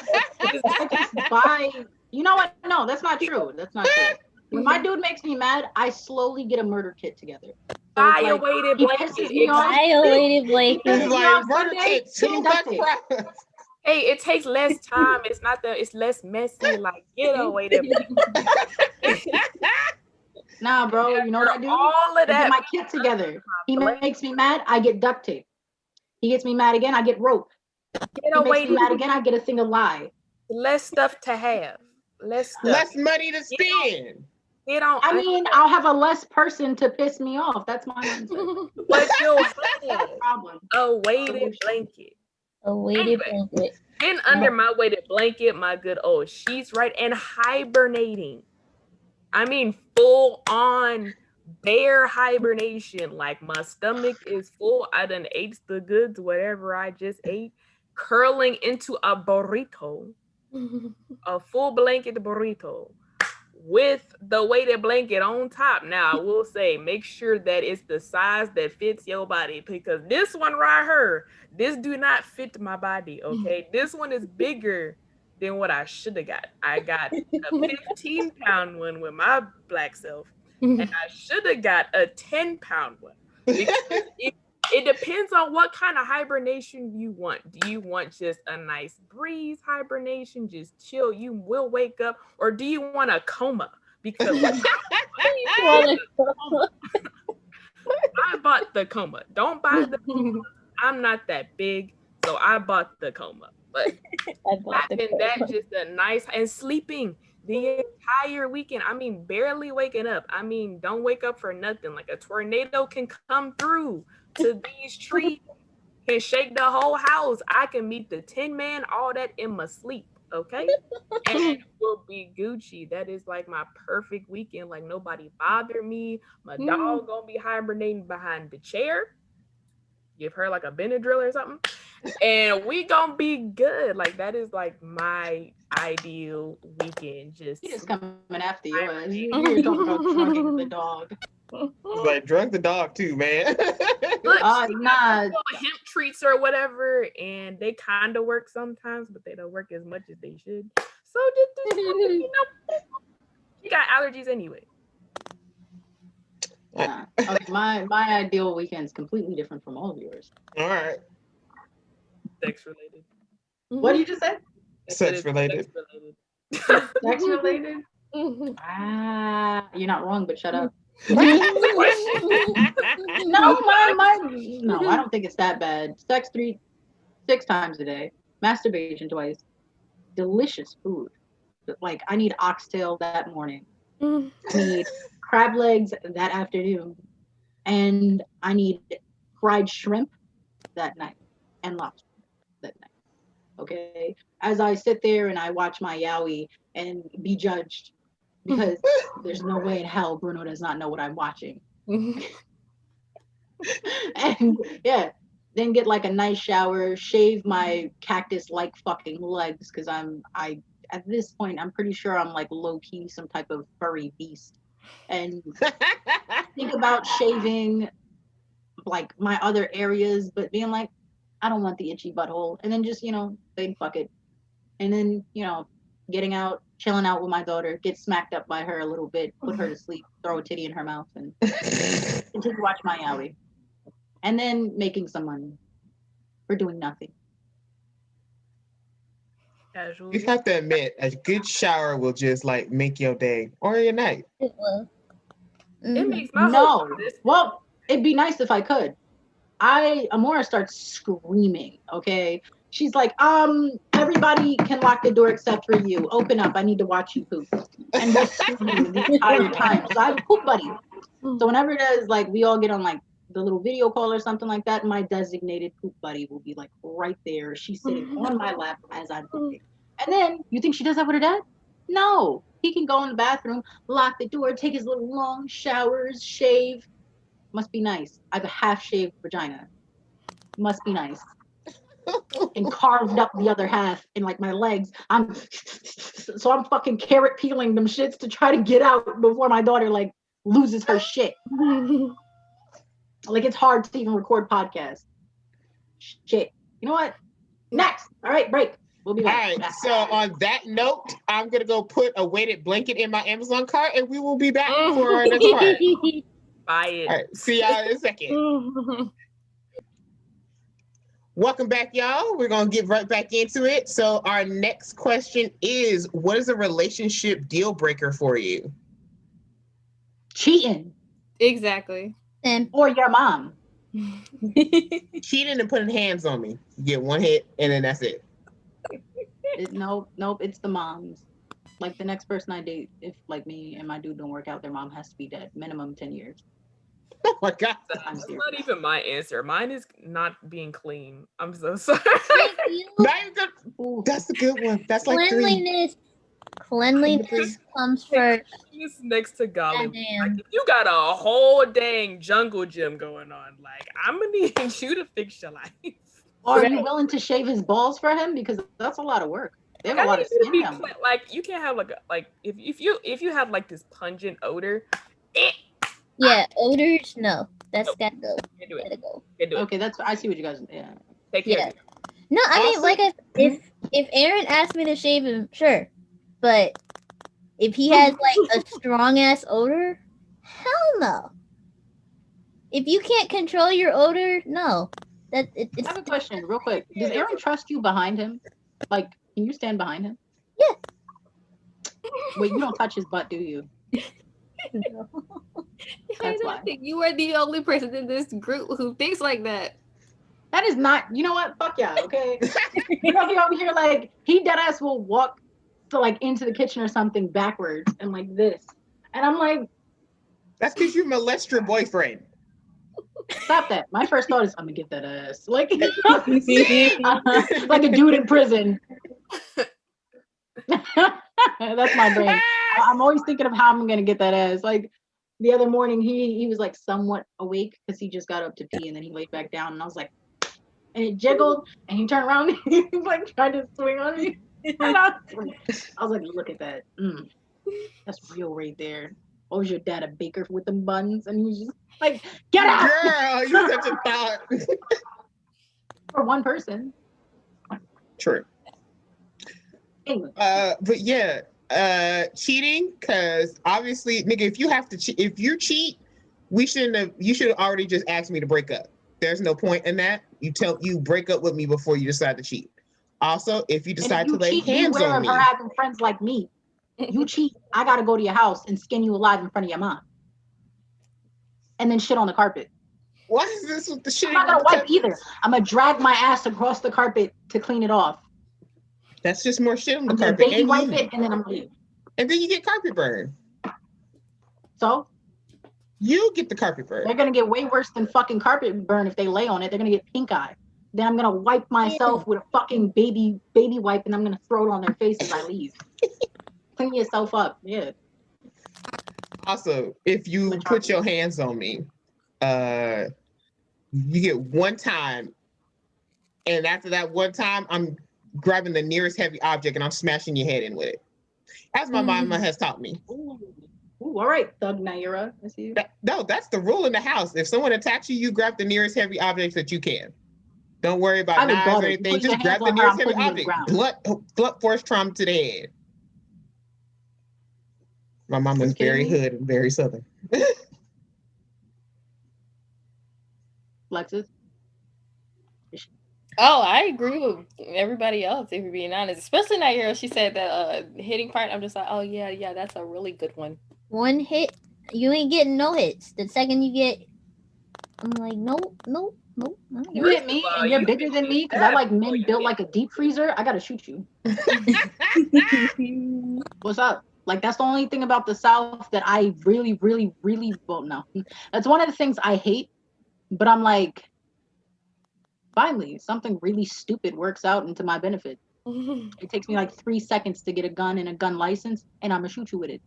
buy. You know what? No, that's not true. That's not true. When my dude makes me mad, I slowly get a murder kit together. So buy it's a like, weighted he blanket. pisses me off. Buy a weighted blanket. It's like murder kit, Getting ducted. Hey, it takes less time. It's less messy. Like, get a weighted blanket. Nah, bro. You know what I do? All of I that. get my kit together. He makes me mad, I get duct tape. He gets me mad again, I get rope. He makes me mad again, I get a thing of lye. Less stuff to have. Less stuff. Less money to spend. You don't. I mean, I'll have a less person to piss me off. That's my mindset. But you'll have Problem. a weighted blanket. A weighted blanket. Then under my weighted blanket, my good old sheets, right? And hibernating. I mean, full on bear hibernation. Like, my stomach is full. I done ate the goods, whatever I just ate, curling into a burrito, a full blanket burrito with the weighted blanket on top. Now, I will say, make sure that it's the size that fits your body, because this one right here, this do not fit my body, okay? This one is bigger than what I should have got. I got a 15-pound one with my black self, and I should have got a 10-pound one. Because it depends on what kind of hibernation you want. Do you want just a nice breeze hibernation, just chill, you will wake up, or do you want a coma? Because I bought the coma. Don't buy the coma. I'm not that big, so I bought the coma. But that just a nice, and sleeping the entire weekend. I mean, barely waking up. I mean, don't wake up for nothing. Like, a tornado can come through to these trees, can shake the whole house. I can meet the Tin Man, all that in my sleep, okay? And we'll be Gucci. That is like my perfect weekend. Like, nobody bothered me. My dog gonna be hibernating behind the chair. Give her like a Benadryl or something, and we gonna be good. Like, that is like my ideal weekend. Just coming after you. You're talking about drugging the dog. Like, drug the dog too, man. Look, nah. hemp treats or whatever, and they kind of work sometimes, but they don't work as much as they should. So just you got allergies anyway. Nah. Okay, my ideal weekend is completely different from all of yours. All right. Sex related. What did you just say? Sex related. Sex related? You're not wrong, but shut up. No, I don't think it's that bad. Sex 6 times a day, masturbation twice, delicious food. Like, I need oxtail that morning. I need crab legs that afternoon, and I need fried shrimp that night and lobster that night. Okay, as I sit there and I watch my yaoi and be judged, because there's no way in hell Bruno does not know what I'm watching. And yeah, then get like a nice shower, shave my cactus like fucking legs, because at this point I'm pretty sure I'm like low key some type of furry beast, and think about shaving like my other areas, but being like, I don't want the itchy butthole, and then just saying fuck it, and then getting out, chilling out with my daughter, get smacked up by her a little bit, put her to sleep, throw a titty in her mouth, and just watch my yaoi. And then making some money for doing nothing. Casual. You have to admit, a good shower will just like make your day or your night. It will. It makes my No. Well, it'd be nice if I could. Amora starts screaming, okay? She's like, everybody can lock the door except for you. Open up. I need to watch you poop. And we'll scream the entire time. So I have a poop buddy. So whenever it is, like, we all get on, like, the little video call or something like that, my designated poop buddy will be, like, right there. She's sitting on my lap as I'm pooping. And then, you think she does that with her dad? No, he can go in the bathroom, lock the door, take his little long showers, shave. Must be nice. I have a half-shaved vagina. Must be nice. And carved up the other half in like my legs. I'm fucking carrot peeling them shits to try to get out before my daughter like loses her shit. Like it's hard to even record podcasts. Shit. You know what? Next. All right, break. We'll be back. All right. So on that note, I'm gonna go put a weighted blanket in my Amazon cart, and we will be back for our next part. Buy it. All right. See y'all in a second. Welcome back, y'all. We're gonna get right back into it. So our next question is, what is a relationship deal breaker for you? Cheating. Exactly. Or your mom. Cheating and putting hands on me. You get one hit, and then that's it. Nope, it's the moms. Like the next person I date, if like me and my dude don't work out, their mom has to be dead. Minimum 10 years. Oh my God. That's not even my answer. Mine is not being clean. I'm so sorry. Not even good. That's a good one. That's like Cleanliness comes first. This next to golly. Goddamn. Like, if you got a whole dang jungle gym going on, like I'm gonna need you to fix your life. Or are you willing to shave his balls for him? Because that's a lot of work. They have a lot of skin down there. Like you can't have like if you have like this pungent odor. Yeah, odors. No, that's gotta go. Can't do it. Gotta go. Can't do it. Okay, I see what you guys. Yeah. Take care. Yeah. No, I mean, like, if Aaron asked me to shave him, sure. But if he has like a strong ass odor, hell no. If you can't control your odor, no. I have a question, real quick. Does Aaron trust you behind him? Like, can you stand behind him? Yeah. Wait, you don't touch his butt, do you? No. That's why. I think you are the only person in this group who thinks like that. That is not. You know what? Fuck yeah. Okay. You know, he over here like he deadass will walk to like into the kitchen or something backwards and like this, and I'm like, that's because you molest your boyfriend. Stop that. My first thought is I'm gonna get that ass. Like, like a dude in prison. That's my brain. I'm always thinking of how I'm gonna get that ass. Like the other morning, he was like somewhat awake because he just got up to pee and then he laid back down and I was like, and it jiggled and he turned around and he was like trying to swing on me. And I was like, look at that. That's real right there. What was your dad, a baker with them buns? And he was just like, get out! Girl, you such a thought. For one person. True. Anyway. But yeah, cheating, because obviously, nigga, if you have to cheat, if you cheat, you should have already just asked me to break up. There's no point in that. You break up with me before you decide to cheat. Also, if you decide to lay hands on me, her having friends like me. You cheat, I gotta go to your house and skin you alive in front of your mom. And then shit on the carpet. What is this with the shit? I'm not gonna wipe either. I'm gonna drag my ass across the carpet to clean it off. That's just more shit on the I'm gonna carpet. baby wipe it and then I'm gonna leave. And then you get carpet burn. So? You get the carpet burn. They're gonna get way worse than fucking carpet burn if they lay on it. They're gonna get pink eye. Then I'm gonna wipe myself with a fucking baby wipe and I'm gonna throw it on their face as I leave. Clean yourself up, yeah. Also, if you put your hands on me, you get one time, and after that one time, I'm grabbing the nearest heavy object and I'm smashing your head in with it. As my mama has taught me. Ooh, all right, Thug Nyera. I see you. No, that's the rule in the house. If someone attacks you, you grab the nearest heavy object that you can. Don't worry about knives or anything. Just grab the nearest heavy object. Blunt force trauma to the head. My mama's very hood and very southern. Lexus? Oh, I agree with everybody else, if you're being honest. Especially Nyera. She said that hitting part. I'm just like, oh yeah, that's a really good one. One hit, you ain't getting no hits. The second you get, I'm like, nope. You hit me and you're bigger than me because I like men built like a deep freezer. I gotta shoot you. What's up? Like, that's the only thing about the South that I really, well, no. That's one of the things I hate, but I'm like, finally, something really stupid works out into my benefit. It takes me like 3 seconds to get a gun and a gun license, and I'm gonna shoot you with it.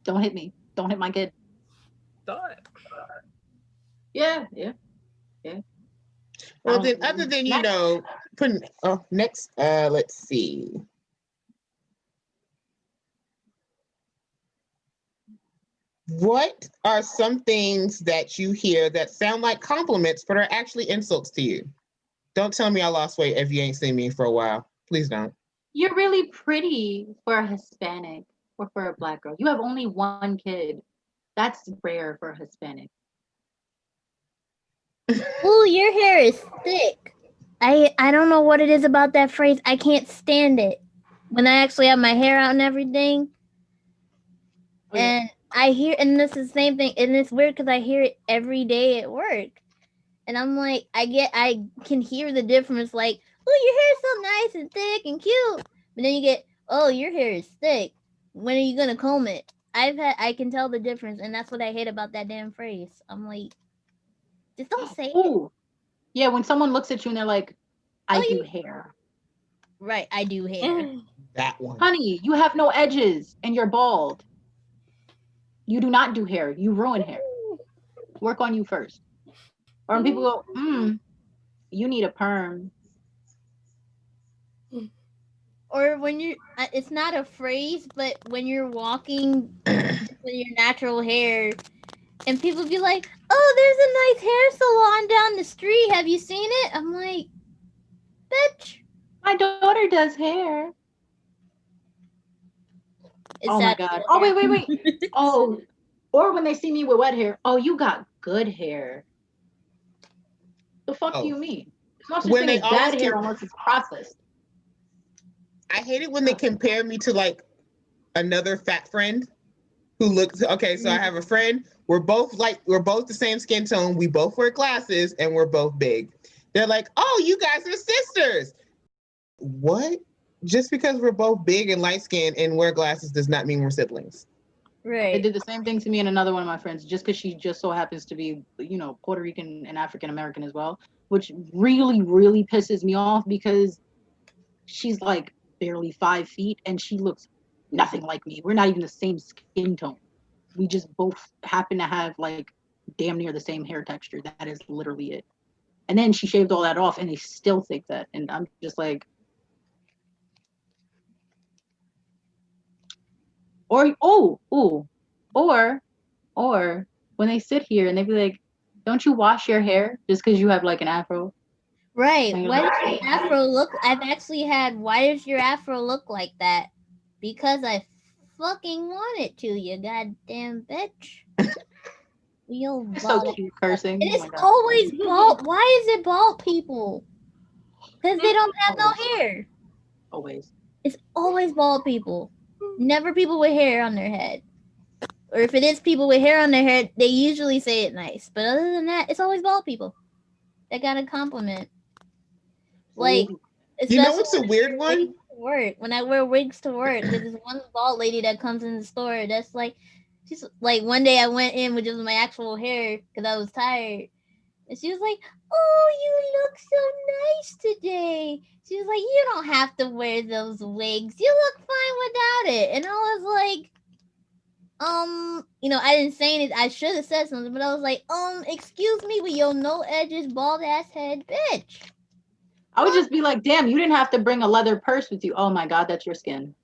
Don't hit me. Don't hit my kid. Thought. Yeah. Well, then, other than putting next, let's see. What are some things that you hear that sound like compliments but are actually insults to you? Don't tell me I lost weight if you ain't seen me for a while. Please don't. You're really pretty for a Hispanic or for a Black girl. You have only one kid. That's rare for a Hispanic. Ooh, your hair is thick. I don't know what it is about that phrase. I can't stand it. When I actually have my hair out and everything. Oh, yeah. And I hear, and this is the same thing, and it's weird because I hear it every day at work. And I'm like, I can hear the difference, like, oh, your hair's so nice and thick and cute. But then you get, oh, your hair is thick. When are you gonna comb it? I can tell the difference, and that's what I hate about that damn phrase. I'm like, just don't say it. Ooh. Yeah, when someone looks at you and they're like, I Oh, do hair. Right, I do hair. That one. Honey, you have no edges and you're bald. You do not do hair. You ruin hair. Work on you first. Or when people go, you need a perm. Or when you, it's not a phrase, but when you're walking with your natural hair, and people be like, oh, there's a nice hair salon down the street. Have you seen it? I'm like, bitch. My daughter does hair. Oh my God. Oh, wait. Oh, or when they see me with wet hair, oh, you got good hair. The fuck do you mean? It's not such thing as bad hair unless it's processed. I hate it when they compare me to like another fat friend who looks okay. So I have a friend. We're both the same skin tone. We both wear glasses and we're both big. They're like, oh, you guys are sisters. What? Just because we're both big and light skinned and wear glasses does not mean we're siblings. Right. They did the same thing to me and another one of my friends, just because she just so happens to be, Puerto Rican and African American as well, which really, really pisses me off because she's like barely 5 feet and she looks nothing like me. We're not even the same skin tone. We just both happen to have like damn near the same hair texture. That is literally it. And then she shaved all that off and they still think that. And I'm just like, or when they sit here and they be like, don't you wash your hair just because you have like an afro? Right. Why does your afro look? I've actually had, why does your afro look like that? Because I fucking want it to, you goddamn bitch. Real bald. So cute cursing. And it's always bald. Why is it bald people? Because they don't have no hair. Always. It's always bald people. Never people with hair on their head. Or if it is people with hair on their head, they usually say it nice. But other than that, it's always bald people that got a compliment. Like, what's a weird one? When I wear wigs to work, there's this one bald lady that comes in the store that's like, she's like, one day I went in with just my actual hair because I was tired. And she was like, oh, you look so nice today. She was like, you don't have to wear those wigs. You look fine without it. And I was like, I didn't say anything. I should have said something, but I was like, excuse me with your no edges, bald ass head, bitch. I would just be like, damn, you didn't have to bring a leather purse with you. Oh my God, that's your skin.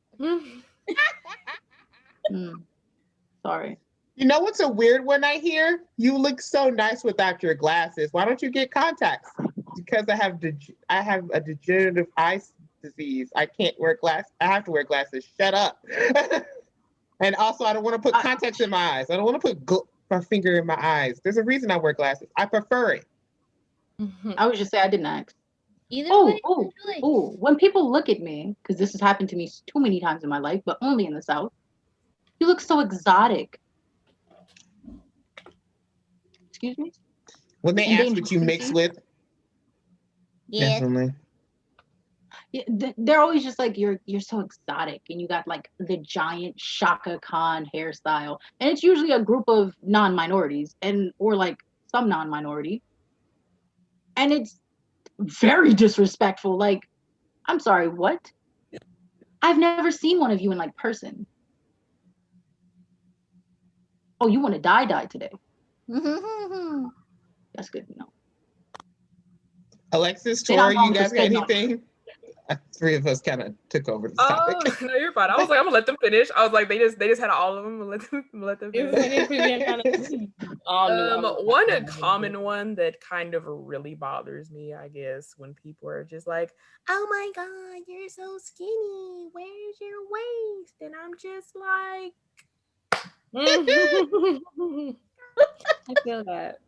Sorry. You know what's a weird one I hear? You look so nice without your glasses. Why don't you get contacts? Because I have a degenerative eye disease. I can't wear glasses. I have to wear glasses. Shut up. And also, I don't want to put contacts in my eyes. I don't want to put my finger in my eyes. There's a reason I wear glasses. I prefer it. I would just say I didn't ask. Oh, when people look at me, because this has happened to me too many times in my life, but only in the South, you look so exotic. Excuse me? When they ask what you mix with, yeah. Definitely. Yeah, they're always just like, you're so exotic, and you got like the giant Shaka Khan hairstyle, and it's usually a group of non-minorities or like some non-minority, and it's very disrespectful. Like, I'm sorry, what? I've never seen one of you in like person. Oh, you want to die today? That's good to know. Alexis, They're not Torie, you known for guys got spitting on you. anything? Three of us kind of took over this Oh topic. no, you're fine. I was like, I'm gonna let them finish. I was like, they just had all of them. Let them finish. One common one that kind of really bothers me, I guess, when people are just like, "Oh my god, you're so skinny. Where's your waist?" And I'm just like, I feel that.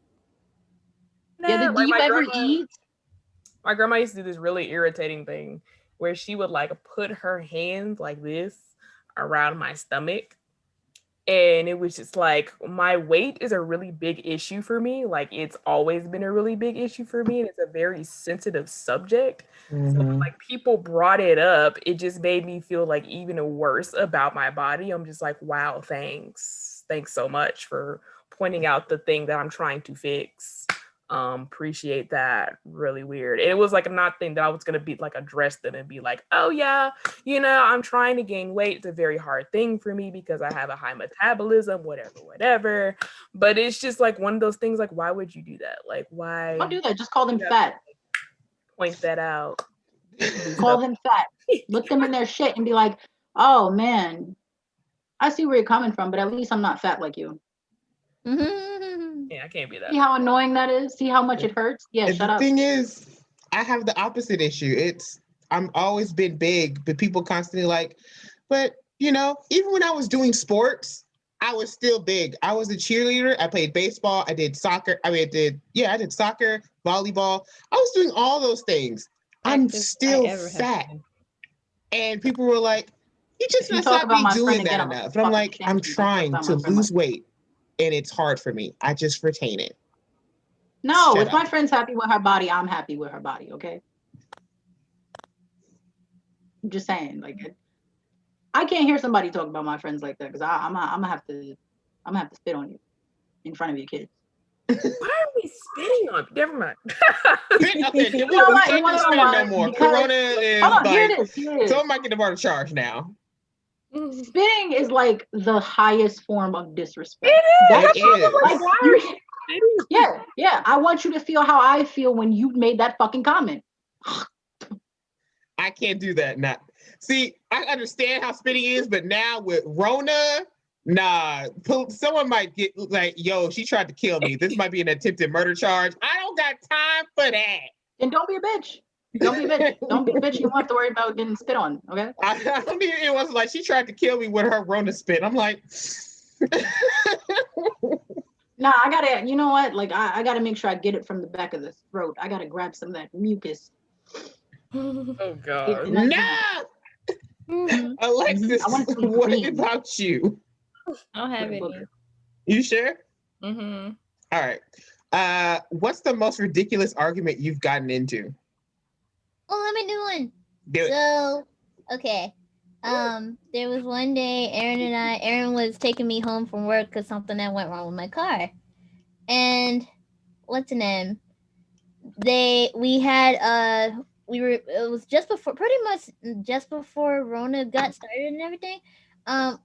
Yeah, do you ever eat? My grandma used to do this really irritating thing where she would like put her hands like this around my stomach. And it was just like, my weight is a really big issue for me. Like, it's always been a really big issue for me. And it's a very sensitive subject. So when, like, people brought it up, it just made me feel like even worse about my body. I'm just like, wow, thanks. Thanks so much for pointing out the thing that I'm trying to fix. Appreciate that. Really weird. It was like not thing that I was gonna be like address them and be like, oh yeah, I'm trying to gain weight. It's a very hard thing for me because I have a high metabolism, whatever. But it's just like one of those things, like, why would you do that? Like, why Don't do that. Just call them fat. Point that out. Call them fat. Look them in their shit and be like, oh man, I see where you're coming from, but at least I'm not fat like you. Yeah, I can't be that. See how annoying that is? See how much it hurts? Yeah, and shut the up. thing is, I have the opposite issue. I'm always been big, but people constantly like, but even when I was doing sports, I was still big. I was a cheerleader. I played baseball. I did soccer. I did soccer, volleyball. I was doing all those things. I'm still fat. And people were like, you just must not be doing that enough. And I'm like, I'm trying to lose weight. And it's hard for me. I just retain it. No, if my friend's happy with her body, I'm happy with her body, okay? I'm just saying, like, I can't hear somebody talk about my friends like that because I'm gonna have to spit on you in front of your kids. Why are we spitting on? Never mind. Okay, we can't do spitting no more. Corona is someone might get the bar to charge now. Spitting is like the highest form of disrespect. It is. Like, yeah. I want you to feel how I feel when you made that fucking comment. I can't do that. See, I understand how spitting is, but now with Rona, nah, someone might get like, yo, she tried to kill me. This might be an attempted murder charge. I don't got time for that. Then don't be a bitch. Don't be a bitch. Don't be a bitch. You don't have to worry about getting spit on, okay? It was like she tried to kill me with her Rona spit. I'm like, nah, I gotta, you know what? Like, I gotta make sure I get it from the back of the throat. I gotta grab some of that mucus. Oh God. No! Alexis, what about you? I don't have any. You sure? Mm-hmm. All right. What's the most ridiculous argument you've gotten into? Oh, let me do one. Do it. So, okay. There was one day Aaron was taking me home from work because something that went wrong with my car. And what's the name? It was pretty much just before Rona got started and everything.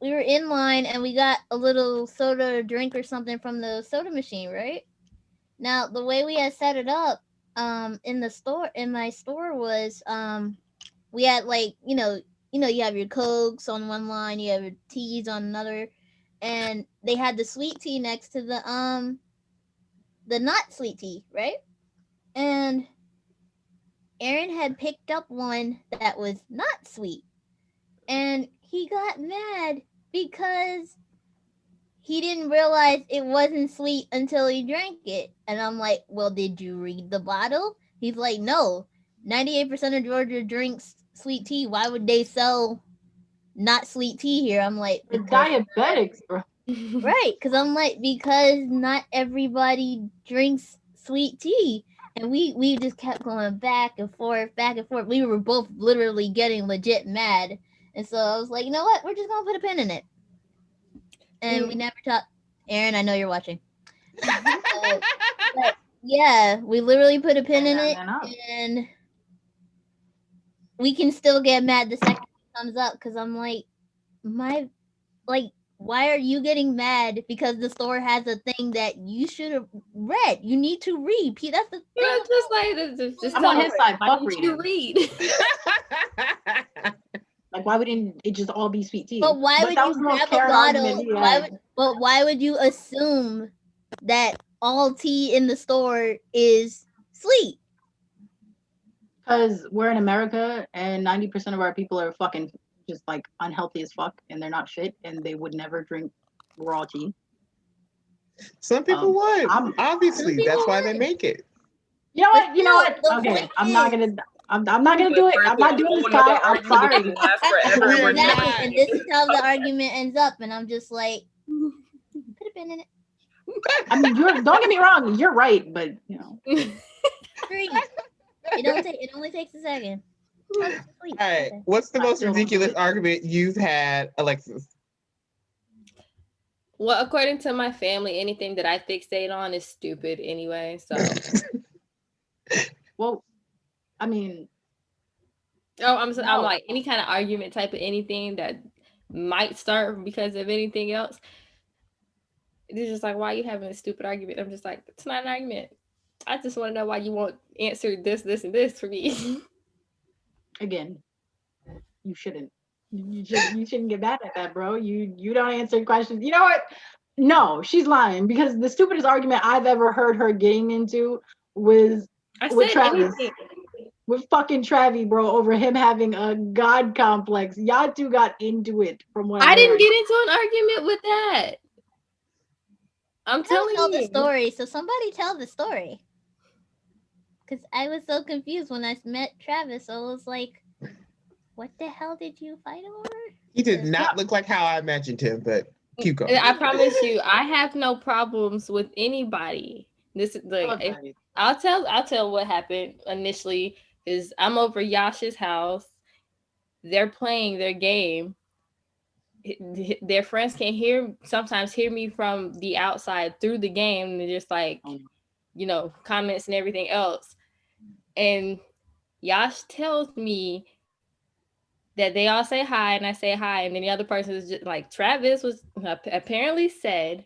We were in line and we got a little soda drink or something from the soda machine, right? Now the way we had set it up, in my store was, we had like, you have your Cokes on one line, you have your teas on another, and they had the sweet tea next to the not sweet tea, right? And Aaron had picked up one that was not sweet. And he got mad because he didn't realize it wasn't sweet until he drank it. And I'm like, well, did you read the bottle? He's like, no. 98% of Georgia drinks sweet tea. Why would they sell not sweet tea here? I'm like, the diabetics, bro. Right, because I'm like, because not everybody drinks sweet tea. And we just kept going back and forth. We were both literally getting legit mad. And so I was like, you know what? We're just going to put a pin in it. And we never talked. Aaron, I know you're watching. But yeah, we literally put a pin in it. And we can still get mad the second it comes up because I'm like, why are you getting mad because the store has a thing that you should have read? You need to read. That's the Yeah, thing. just like just I'm tell on her, his side. why Fuck don't you reading. read? Like, why wouldn't it just all be sweet tea? But why would that you was the most grab a Karen bottle? argument he had. Why would you assume that all tea in the store is sweet? Because we're in America and 90% of our people are fucking just like unhealthy as fuck and they're not shit and they would never drink raw tea. Some people would. Obviously, some that's people why they would. make it. You know what? You know Still, what? the Okay, point I'm not is- gonna. I'm not gonna do it. I'm not doing this, Whole nother Kai. I'm argument that sorry. can last forever. We're We're not. Exactly, and this is how the argument ends up, and I'm just like, could have been in it. I mean, don't get me wrong. You're right, but you know. Three. It only takes a second. All right. What's the I most still don't ridiculous do it. argument you've had, Alexis? Well, according to my family, anything that I fixate on is stupid anyway. So, Well, I mean, I'm No. like any kind of argument type of anything that might start because of anything else. It's just like, why are you having a stupid argument? I'm just like, it's not an argument. I just want to know why you won't answer this, and this for me. again, you shouldn't. You shouldn't get mad at that, bro. You don't answer questions. You know what? No, she's lying because the stupidest argument I've ever heard her getting into was I with said Travis. anything. With fucking Travi, bro, over him having a god complex. Y'all two got into it from what I didn't heard. get into an argument with that. I'm telling Tell you. the story. So somebody tell the story. Because I was so confused when I met Travis. I was like, what the hell did you fight over? He did not look like how I imagined him, but keep going. I promise you, I have no problems with anybody. This is like, I'll tell what happened initially. Is I'm over Yasha's house. They're playing their game. Their friends can sometimes hear me from the outside through the game. And they're just like, comments and everything else. And Yash tells me that they all say hi and I say hi. And then the other person is just like, Travis was apparently said,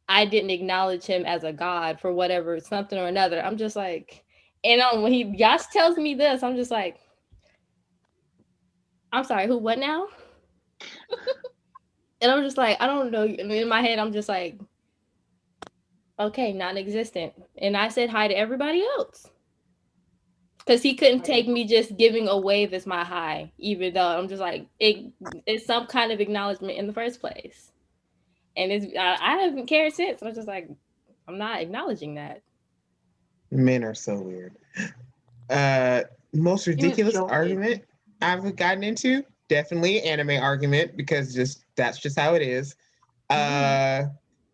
I didn't acknowledge him as a god for whatever, something or another. I'm just like, and when Yash tells me this, I'm just like, I'm sorry, who, what now? And I'm just like, I don't know. And in my head, I'm just like, okay, non-existent. And I said hi to everybody else. Because he couldn't take me just giving a wave as my hi, even though I'm just like, it's some kind of acknowledgement in the first place. And I haven't cared since. I'm just like, I'm not acknowledging that. Men are so weird. Most ridiculous argument I've gotten into, definitely anime argument, because that's just how it is.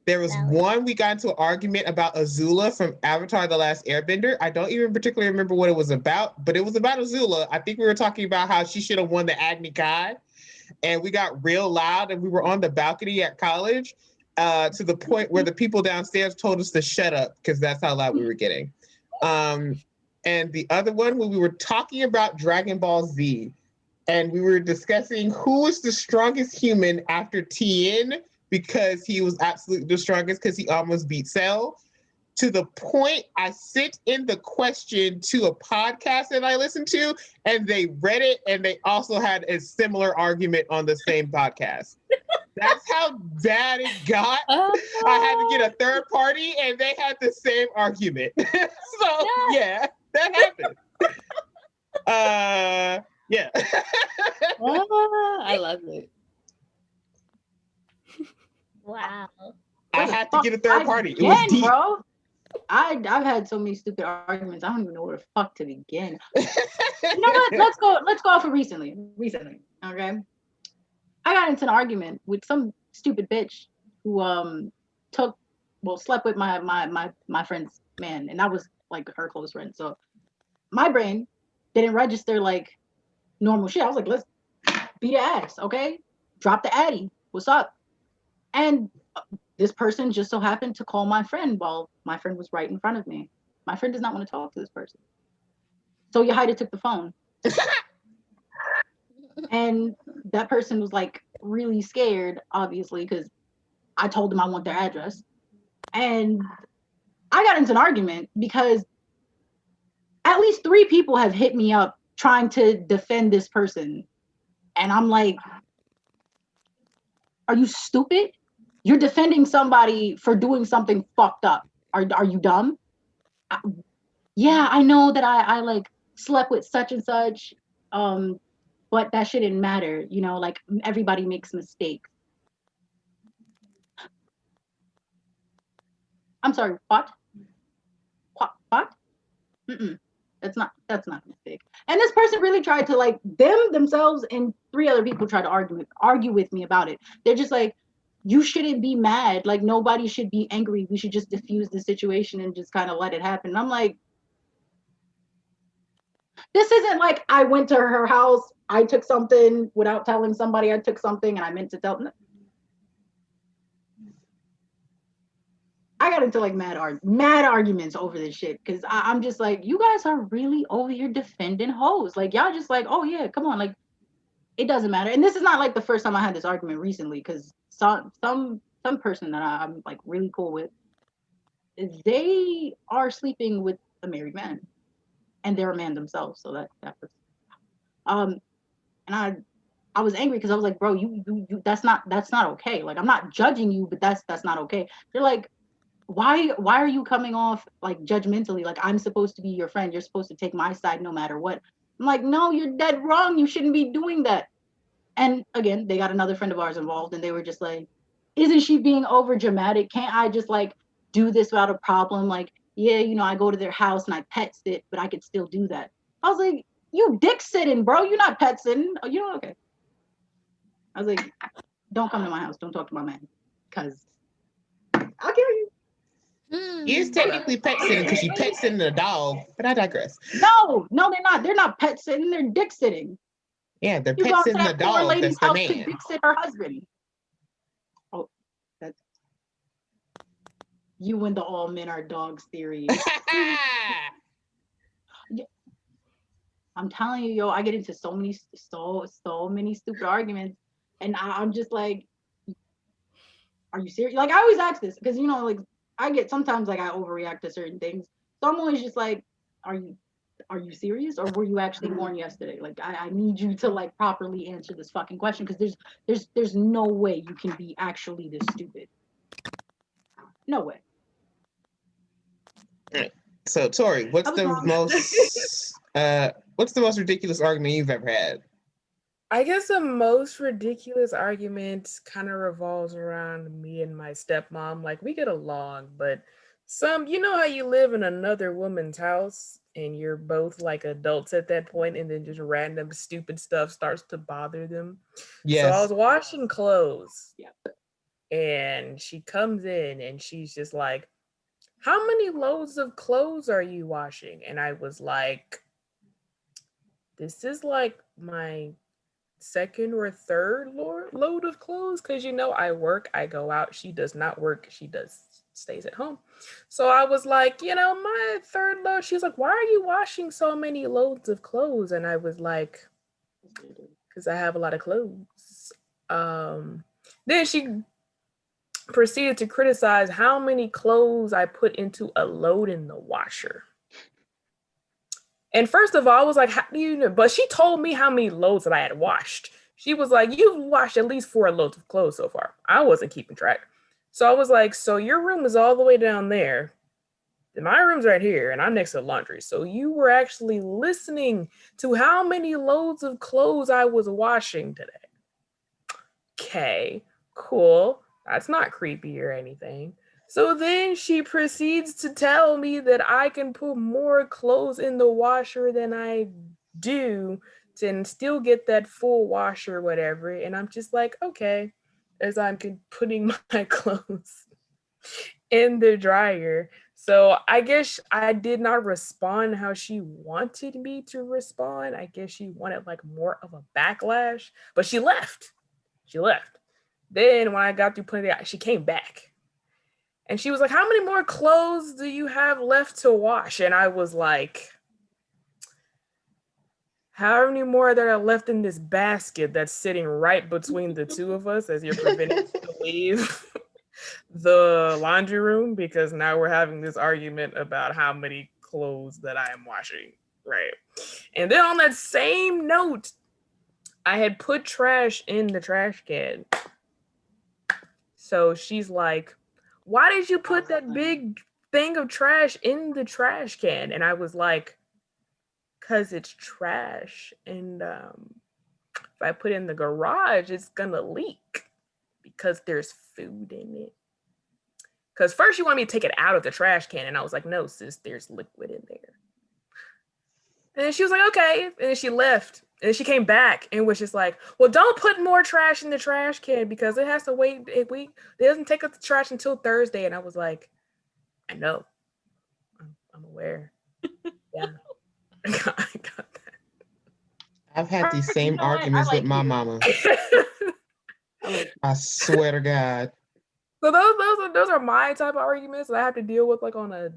There was one we got into an argument about Azula from Avatar: The Last Airbender. I don't even particularly remember what it was about, but it was about Azula. I think we were talking about how she should have won the Agni Kai, and we got real loud, and we were on the balcony at college to the point where the people downstairs told us to shut up because that's how loud we were getting. And the other one, when we were talking about Dragon Ball Z, and we were discussing who was the strongest human after Tien, because he was absolutely the strongest because he almost beat Cell, to the point I sent in the question to a podcast that I listened to, and they read it, and they also had a similar argument on the same podcast. That's how bad it got. I had to get a third party, and they had the same argument. So, yeah, that happened. Yeah. I love it. Wow. I had to get a third party. It was deep. Bro. I've had so many stupid arguments. I don't even know where the fuck to begin. You know what? Let's go off of recently. Okay. I got into an argument with some stupid bitch who slept with my friend's man, and that was like her close friend. So my brain didn't register like normal shit. I was like, let's beat her ass, okay? Drop the addy. What's up? And this person just so happened to call my friend while my friend was right in front of me. My friend does not want to talk to this person. So Yahida took the phone And that person was like really scared, obviously, because I told them I want their address. And I got into an argument because at least 3 people have hit me up trying to defend this person. And I'm like, are you stupid? You're defending somebody for doing something fucked up. Are you dumb? Yeah, I know that I like slept with such and such, but that shouldn't matter. You know, like everybody makes mistakes. I'm sorry, what? What? Mm-mm. That's not a mistake. And this person really tried to like themselves and 3 other people tried to argue with me about it. They're just like, you shouldn't be mad. Like nobody should be angry. We should just diffuse the situation and just kind of let it happen. And I'm like, this isn't like I went to her house, I took something without telling somebody I took something and I meant to tell them. I got into like mad arguments over this shit because I'm just like, you guys are really over here defending hoes. Like y'all just like, oh yeah, come on, like it doesn't matter. And this is not like the first time I had this argument recently because some person that I'm like really cool with, they are sleeping with a married man, and they're a man themselves. So that was, and I was angry because I was like, bro, you that's not okay. Like I'm not judging you, but that's not okay. They're like, why are you coming off like judgmentally? Like I'm supposed to be your friend. You're supposed to take my side no matter what. I'm like, no, you're dead wrong. You shouldn't be doing that. And again, they got another friend of ours involved and they were just like, isn't she being over dramatic? Can't I just like do this without a problem? Like, yeah, you know, I go to their house and I pet sit, but I could still do that. I was like, you dick sitting, bro. You're not pet sitting. Oh, you know, okay. I was like, don't come to my house. Don't talk to my man. Cause I'll kill you. It's technically pet sitting because you pet sitting a dog, but I digress. No, they're not. They're not pet sitting. They're dick sitting. Yeah, they're You pet go out to sitting the that poor dog. lady's That's the house to man. dick sit her husband. Oh, that's you and the all men are dogs theory. I'm telling you, yo, I get into so many stupid arguments, and I'm just like, are you serious? Like I always ask this because you know, like I get sometimes like I overreact to certain things, so I'm always just like, are you serious or were you actually born yesterday? Like I need you to like properly answer this fucking question because there's no way you can be actually this stupid. No way. So Torie, what's the most ridiculous argument you've ever had? I guess the most ridiculous argument kind of revolves around me and my stepmom. Like we get along, but you know how you live in another woman's house and you're both like adults at that point and then just random stupid stuff starts to bother them. Yes. So I was washing clothes. Yeah. And she comes in and she's just like, how many loads of clothes are you washing? And I was like, this is like my second or third load of clothes because you know I work, I go out. She does not work, she stays at home. So I was like, you know, my third load. She's like, why are you washing so many loads of clothes? And I was like, because I have a lot of clothes. Then she proceeded to criticize how many clothes I put into a load in the washer. And first of all, I was like, how do you know? But she told me how many loads that I had washed. She was like, you've washed at least 4 loads of clothes so far. I wasn't keeping track. So I was like, so your room is all the way down there. My room's right here, and I'm next to the laundry. So you were actually listening to how many loads of clothes I was washing today. Okay, cool. That's not creepy or anything. So then she proceeds to tell me that I can put more clothes in the washer than I do and still get that full wash or whatever. And I'm just like, okay, as I'm putting my clothes in the dryer. So I guess I did not respond how she wanted me to respond. I guess she wanted like more of a backlash, but she left. Then when I got through putting it out, she came back. And she was like, how many more clothes do you have left to wash? And I was like, however many more that are left in this basket that's sitting right between the two of us as you're preventing us to leave the laundry room, because now we're having this argument about how many clothes that I am washing, right? And then on that same note, I had put trash in the trash can. So she's like, why did you put that big thing of trash in the trash can? And I was like, because it's trash. And if I put it in the garage, it's going to leak because there's food in it. Because first you want me to take it out of the trash can. And I was like, no, sis, there's liquid in there. And then she was like, okay. And then she left. And then she came back and was just like, well, don't put more trash in the trash can because it has to wait a week. It doesn't take up the trash until Thursday. And I was like, I know. I'm aware. Yeah. I got that. I've had these same arguments with my mama. I swear to God. So those are my type of arguments that I have to deal with like on a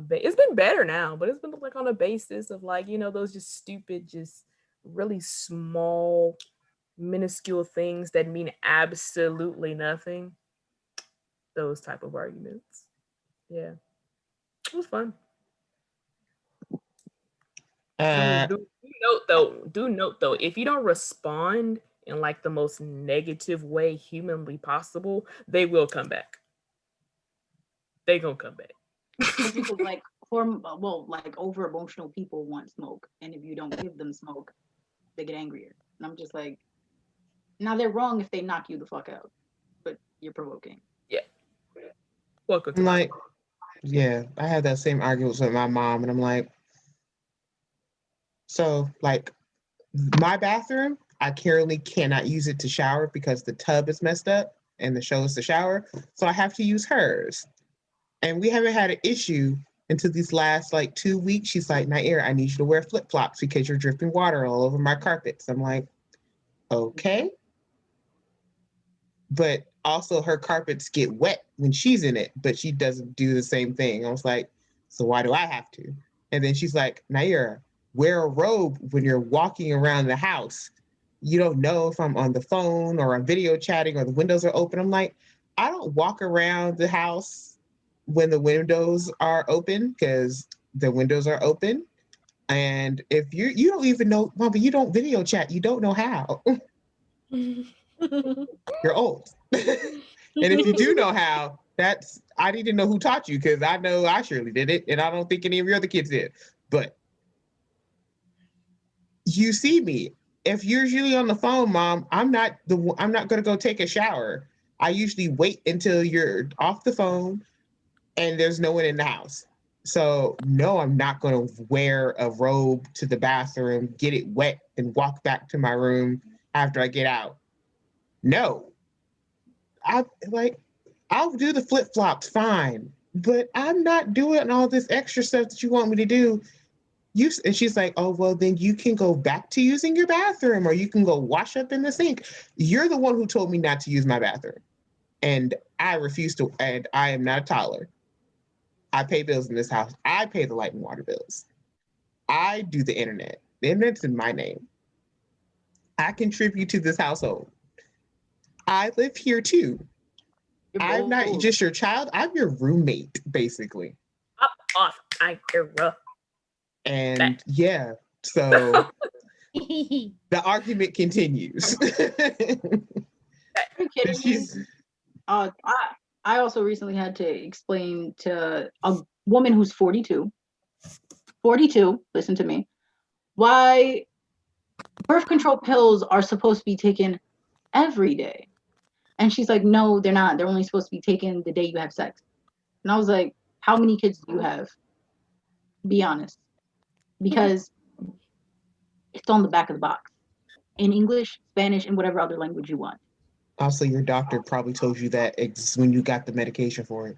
it's been better now, but it's been like on a basis of like, you know, those just stupid, just really small, minuscule things that mean absolutely nothing. Those type of arguments. Yeah. It was fun. Do note though, if you don't respond in like the most negative way humanly possible, they will come back. They gonna come back. Because like over emotional people want smoke, and if you don't give them smoke, they get angrier. And I'm just like, now they're wrong if they knock you the fuck out, but you're provoking. Yeah. Welcome to like, yeah, I had that same argument with my mom, and I'm like, so like my bathroom, I currently cannot use it to shower because the tub is messed up and the show is the shower, so I have to use hers. And we haven't had an issue until these last like 2 weeks. She's like, Nyera, I need you to wear flip-flops because you're dripping water all over my carpets. I'm like, okay. But also her carpets get wet when she's in it, but she doesn't do the same thing. I was like, so why do I have to? And then she's like, Nyera, wear a robe when you're walking around the house. You don't know if I'm on the phone or I'm video chatting or the windows are open. I'm like, I don't walk around the house when the windows are open, because the windows are open. And if you don't even know, Mama, you don't video chat, you don't know how. You're old. And if you do know how, I need to know who taught you, because I know I surely did it, and I don't think any of your other kids did. But you see me. If you're usually on the phone, Mom, I'm not going to go take a shower. I usually wait until you're off the phone and there's no one in the house. So no, I'm not going to wear a robe to the bathroom, get it wet, and walk back to my room after I get out. No. I'll do the flip-flops fine, but I'm not doing all this extra stuff that you want me to do. And she's like, oh, well, then you can go back to using your bathroom, or you can go wash up in the sink. You're the one who told me not to use my bathroom. And I refuse to, and I am not a toddler. I pay bills in this house. I pay the light and water bills. I do the internet. The internet's in my name. I contribute to this household. I live here too. I'm not just your child. I'm your roommate, basically. Up off, Nyera. And yeah, so the argument continues. Are you kidding me? I also recently had to explain to a woman who's 42, listen to me, why birth control pills are supposed to be taken every day. And she's like, no, they're not. They're only supposed to be taken the day you have sex. And I was like, how many kids do you have? Be honest. Because it's on the back of the box in English, Spanish, and whatever other language you want. Also, your doctor probably told you that when you got the medication for it.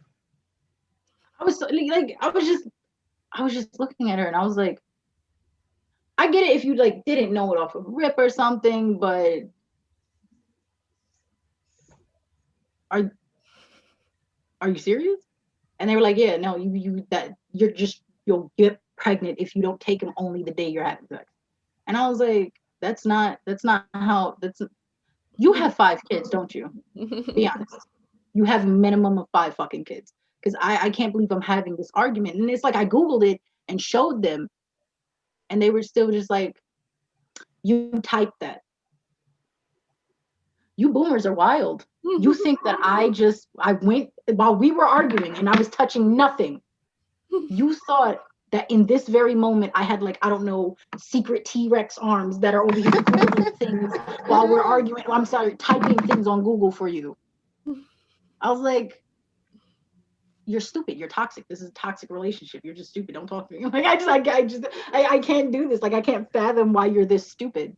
I was just looking at her and I was like, I get it if you like didn't know it off of rip or something, but are you serious? And they were like, yeah, no, you'll get pregnant if you don't take them only the day you're having sex. And I was like, that's not how, you have 5 kids, don't you? Be honest. You have a minimum of 5 fucking kids. Because I can't believe I'm having this argument. And it's like, I Googled it and showed them, and they were still just like, you typed that. You boomers are wild. You think that I went while we were arguing and I was touching nothing. You thought that in this very moment I had, like, I don't know, secret T-Rex arms that are over here Googling things while we're arguing. I'm sorry, typing things on Google for you. I was like, you're stupid. You're toxic. This is a toxic relationship. You're just stupid. Don't talk to me. Like, I can't do this. Like, I can't fathom why you're this stupid.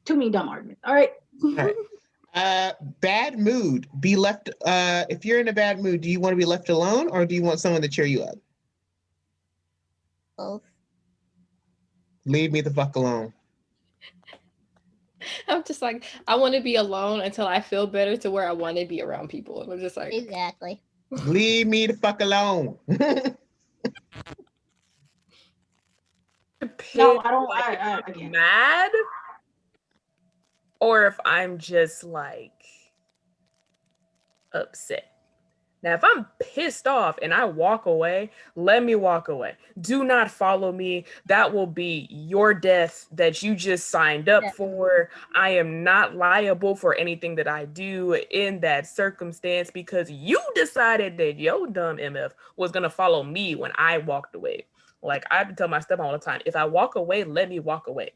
Too many dumb arguments. All right. All right. Bad mood. Be left. If you're in a bad mood, do you want to be left alone, or do you want someone to cheer you up? Both. Leave me the fuck alone. I'm just like, I want to be alone until I feel better to where I want to be around people. And I'm just like, Exactly. Leave me the fuck alone. No, I don't. Like, I if I'm can't. mad, or if I'm just like upset. Now, if I'm pissed off and I walk away, let me walk away. Do not follow me. That will be your death that you just signed up for. I am not liable for anything that I do in that circumstance because you decided that your dumb MF was going to follow me when I walked away. Like, I have to tell my stepmom all the time, if I walk away, let me walk away.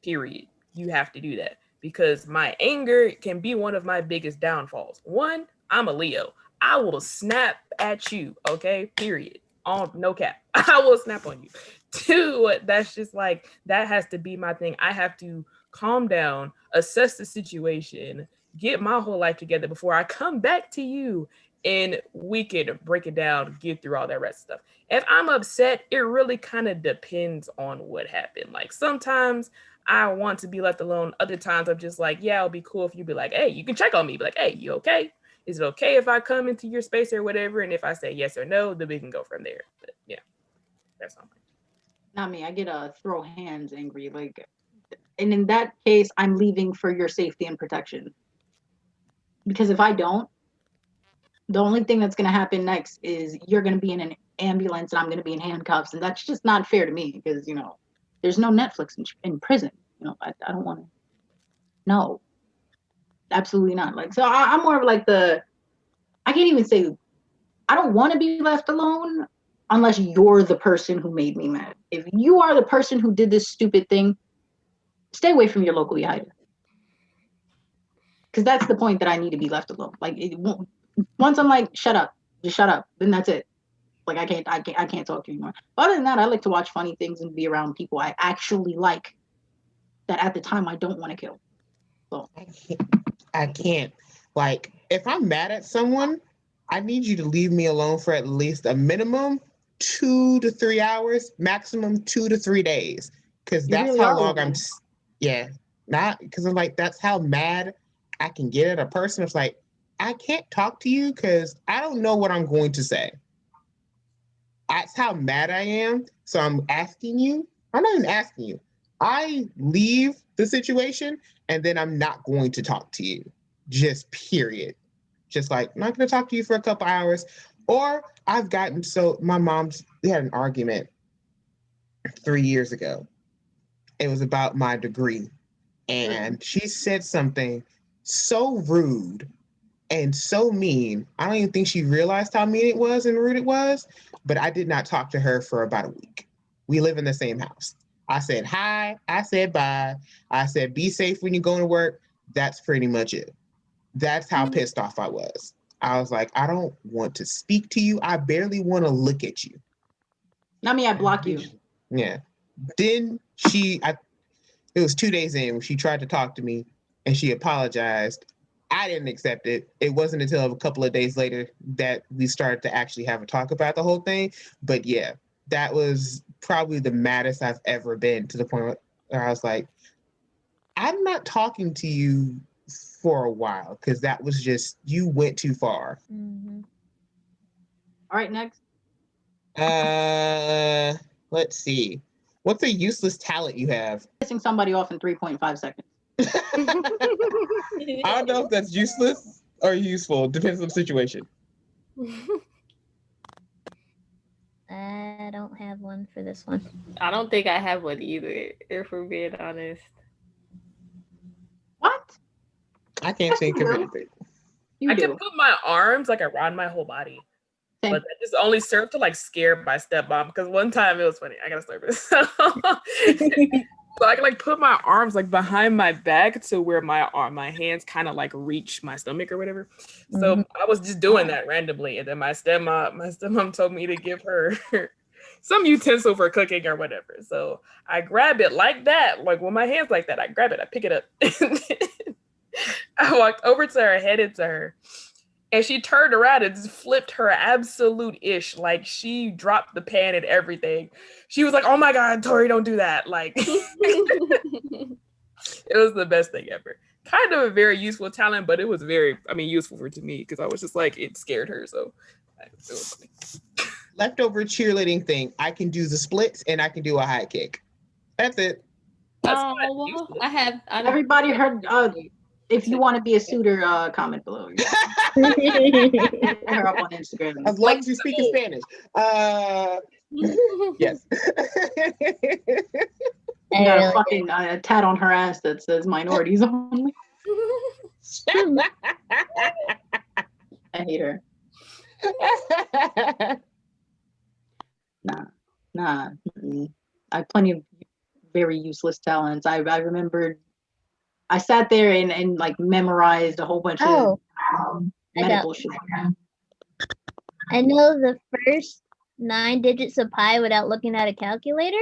Period. You have to do that because my anger can be one of my biggest downfalls. One, I'm a Leo. I will snap at you, okay? Period. On no cap. I will snap on you. 2, that's just like, that has to be my thing. I have to calm down, assess the situation, get my whole life together before I come back to you and we can break it down, get through all that rest of stuff. If I'm upset, it really kind of depends on what happened. Like, sometimes I want to be left alone. Other times I'm just like, yeah, it'll be cool if you be like, hey, you can check on me. Be like, hey, you okay? Is it okay if I come into your space or whatever? And if I say yes or no, then we can go from there. But yeah, that's all. Not me. I get a throw hands angry. Like, and in that case, I'm leaving for your safety and protection. Because if I don't, the only thing that's going to happen next is you're going to be in an ambulance and I'm going to be in handcuffs. And that's just not fair to me because, you know, there's no Netflix in prison. You know, I don't want to. No. Absolutely not. Like, so I'm more of like I can't even say, I don't want to be left alone unless you're the person who made me mad. If you are the person who did this stupid thing, stay away from your local Yahida. Because that's the point that I need to be left alone. Like, once I'm like, shut up, just shut up, then that's it. Like, I can't talk to you anymore. Other than that, I like to watch funny things and be around people I actually like that at the time I don't want to kill. So I can't. Like, if I'm mad at someone, I need you to leave me alone for at least a minimum 2 to 3 hours, maximum 2 to 3 days. Because that's really how are long with I'm, me. yeah, not because I'm like, that's how mad I can get at a person. It's like, I can't talk to you because I don't know what I'm going to say. That's how mad I am. So I'm asking you, I'm not even asking you. I leave the situation and then I'm not going to talk to you. Just period. Just like, I'm not going to talk to you for a couple hours. Or I've gotten, so my mom's, we had an argument 3 years ago. It was about my degree. And she said something so rude and so mean. I don't even think she realized how mean it was and rude it was. But I did not talk to her for about a week. We live in the same house. I said hi. I said bye. I said be safe when you're going to work. That's pretty much it. That's how pissed off I was. I was like, I don't want to speak to you. I barely want to look at you. not me, I block you. Yeah. Then it was 2 days in when she tried to talk to me and she apologized. I didn't accept it. It wasn't until a couple of days later that we started to actually have a talk about the whole thing. But yeah, that was probably the maddest I've ever been, to the point where I was like, I'm not talking to you for a while because that was just, you went too far. Mm-hmm. All right, next. Let's see. What's a useless talent you have? Pissing somebody off in 3.5 seconds. I don't know if that's useless or useful. Depends on the situation. I don't have one for this one. I don't think I have one either, if we're being honest. What? I can't think of anything. You I do. can put my arms like around my whole body. Same. But that just only served to like scare my stepmom because one time it was funny. I gotta start this. So I can like put my arms like behind my back to where my hands kind of like reach my stomach or whatever. So I was just doing that randomly, and then my stepmom told me to give her some utensil for cooking or whatever. So I grab it like that, like with my hands like that. I grab it, I pick it up. I walked over to her, headed to her. And she turned around and just flipped her absolute ish. Like she dropped the pan and everything. She was like, "Oh my God, Torie, don't do that." Like it was the best thing ever. Kind of a very useful talent, but it was very, useful to me because I was just like, it scared her. So it was funny. Leftover cheerleading thing. I can do the splits and I can do a high kick. That's it. That's Oh, not well, useless. Everybody heard. If you want to be a suiter, comment below. Hit her up on Instagram. As long as you speak in Spanish. Yes. You got a fucking tat on her ass that says minorities only. I hate her. Nah. I have plenty of very useless talents. I remembered. I sat there and like memorized a whole bunch of medical shit. I know the first 9 digits of pi without looking at a calculator.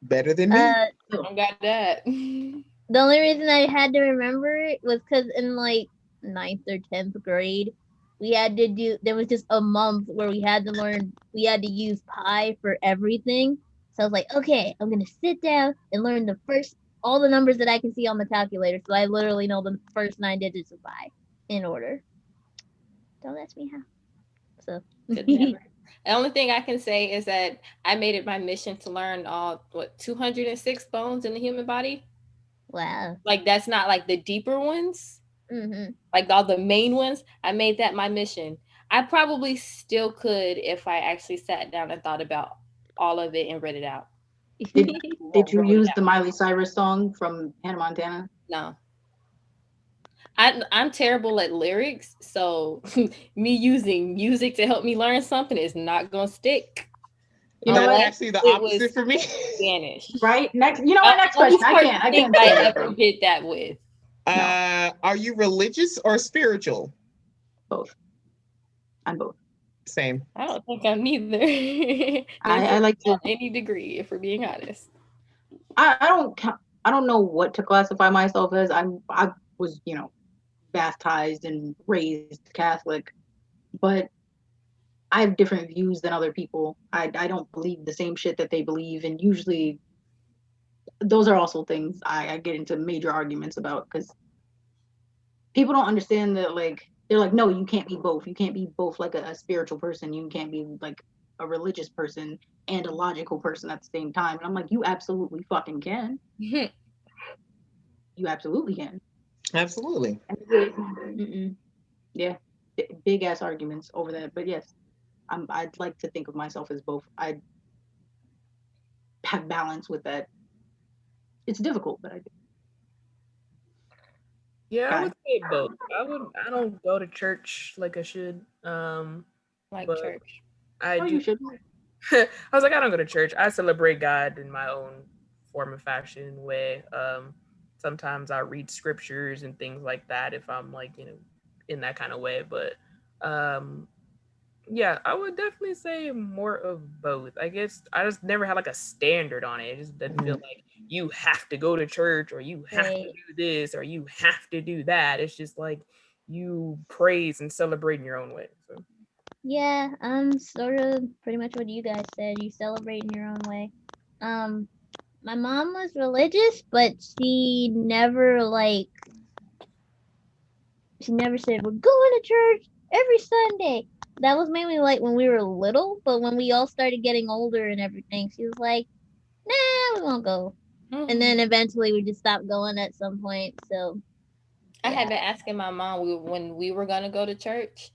Better than me. I got that. The only reason I had to remember it was because in like 9th or 10th grade, there was just a month where we had to use pi for everything. So I was like, okay, I'm going to sit down and learn all the numbers that I can see on the calculator. So I literally know the first 9 digits of pi in order. Don't ask me how. So The only thing I can say is that I made it my mission to learn 206 bones in the human body. Wow. Like that's not like the deeper ones. Mm-hmm. Like all the main ones. I made that my mission. I probably still could if I actually sat down and thought about all of it and read it out. Did you use the Miley Cyrus song from Hannah Montana? No. I'm terrible at lyrics, so me using music to help me learn something is not gonna stick. That's actually the opposite for me. Spanish. Right? Next question. I can't ever hit that with. No. Are you religious or spiritual? Both. I'm both. Same. I don't think I'm neither. I like to any degree, if we're being honest. I don't know what to classify myself as. I was, baptized and raised Catholic, but I have different views than other people. I don't believe the same shit that they believe, and usually those are also things I get into major arguments about because people don't understand that, like, they're like, no, you can't be both. You can't be both like a spiritual person. You can't be like a religious person and a logical person at the same time. And I'm like, you absolutely fucking can. You absolutely can. Absolutely. Yeah, big ass arguments over that. But yes, I'd like to think of myself as both. I have balance with that. It's difficult, but I do. Yeah, I would say both. I don't go to church like I should. Like church. You should. I was like, I don't go to church. I celebrate God in my own form and fashion way. Sometimes I read scriptures and things like that if I'm like, in that kind of way. But yeah, I would definitely say more of both. I guess I just never had like a standard on it. It just doesn't feel like you have to go to church or you have to do this or you have to do that. It's just like you praise and celebrate in your own way. So. Yeah, sort of pretty much what you guys said. You celebrate in your own way. My mom was religious, but she never said, we're going to church every Sunday. that was mainly like when we were little, but when we all started getting older and everything, she was like, "Nah, we won't go." And then eventually we just stopped going at some point. So I had been asking my mom when we were gonna go to church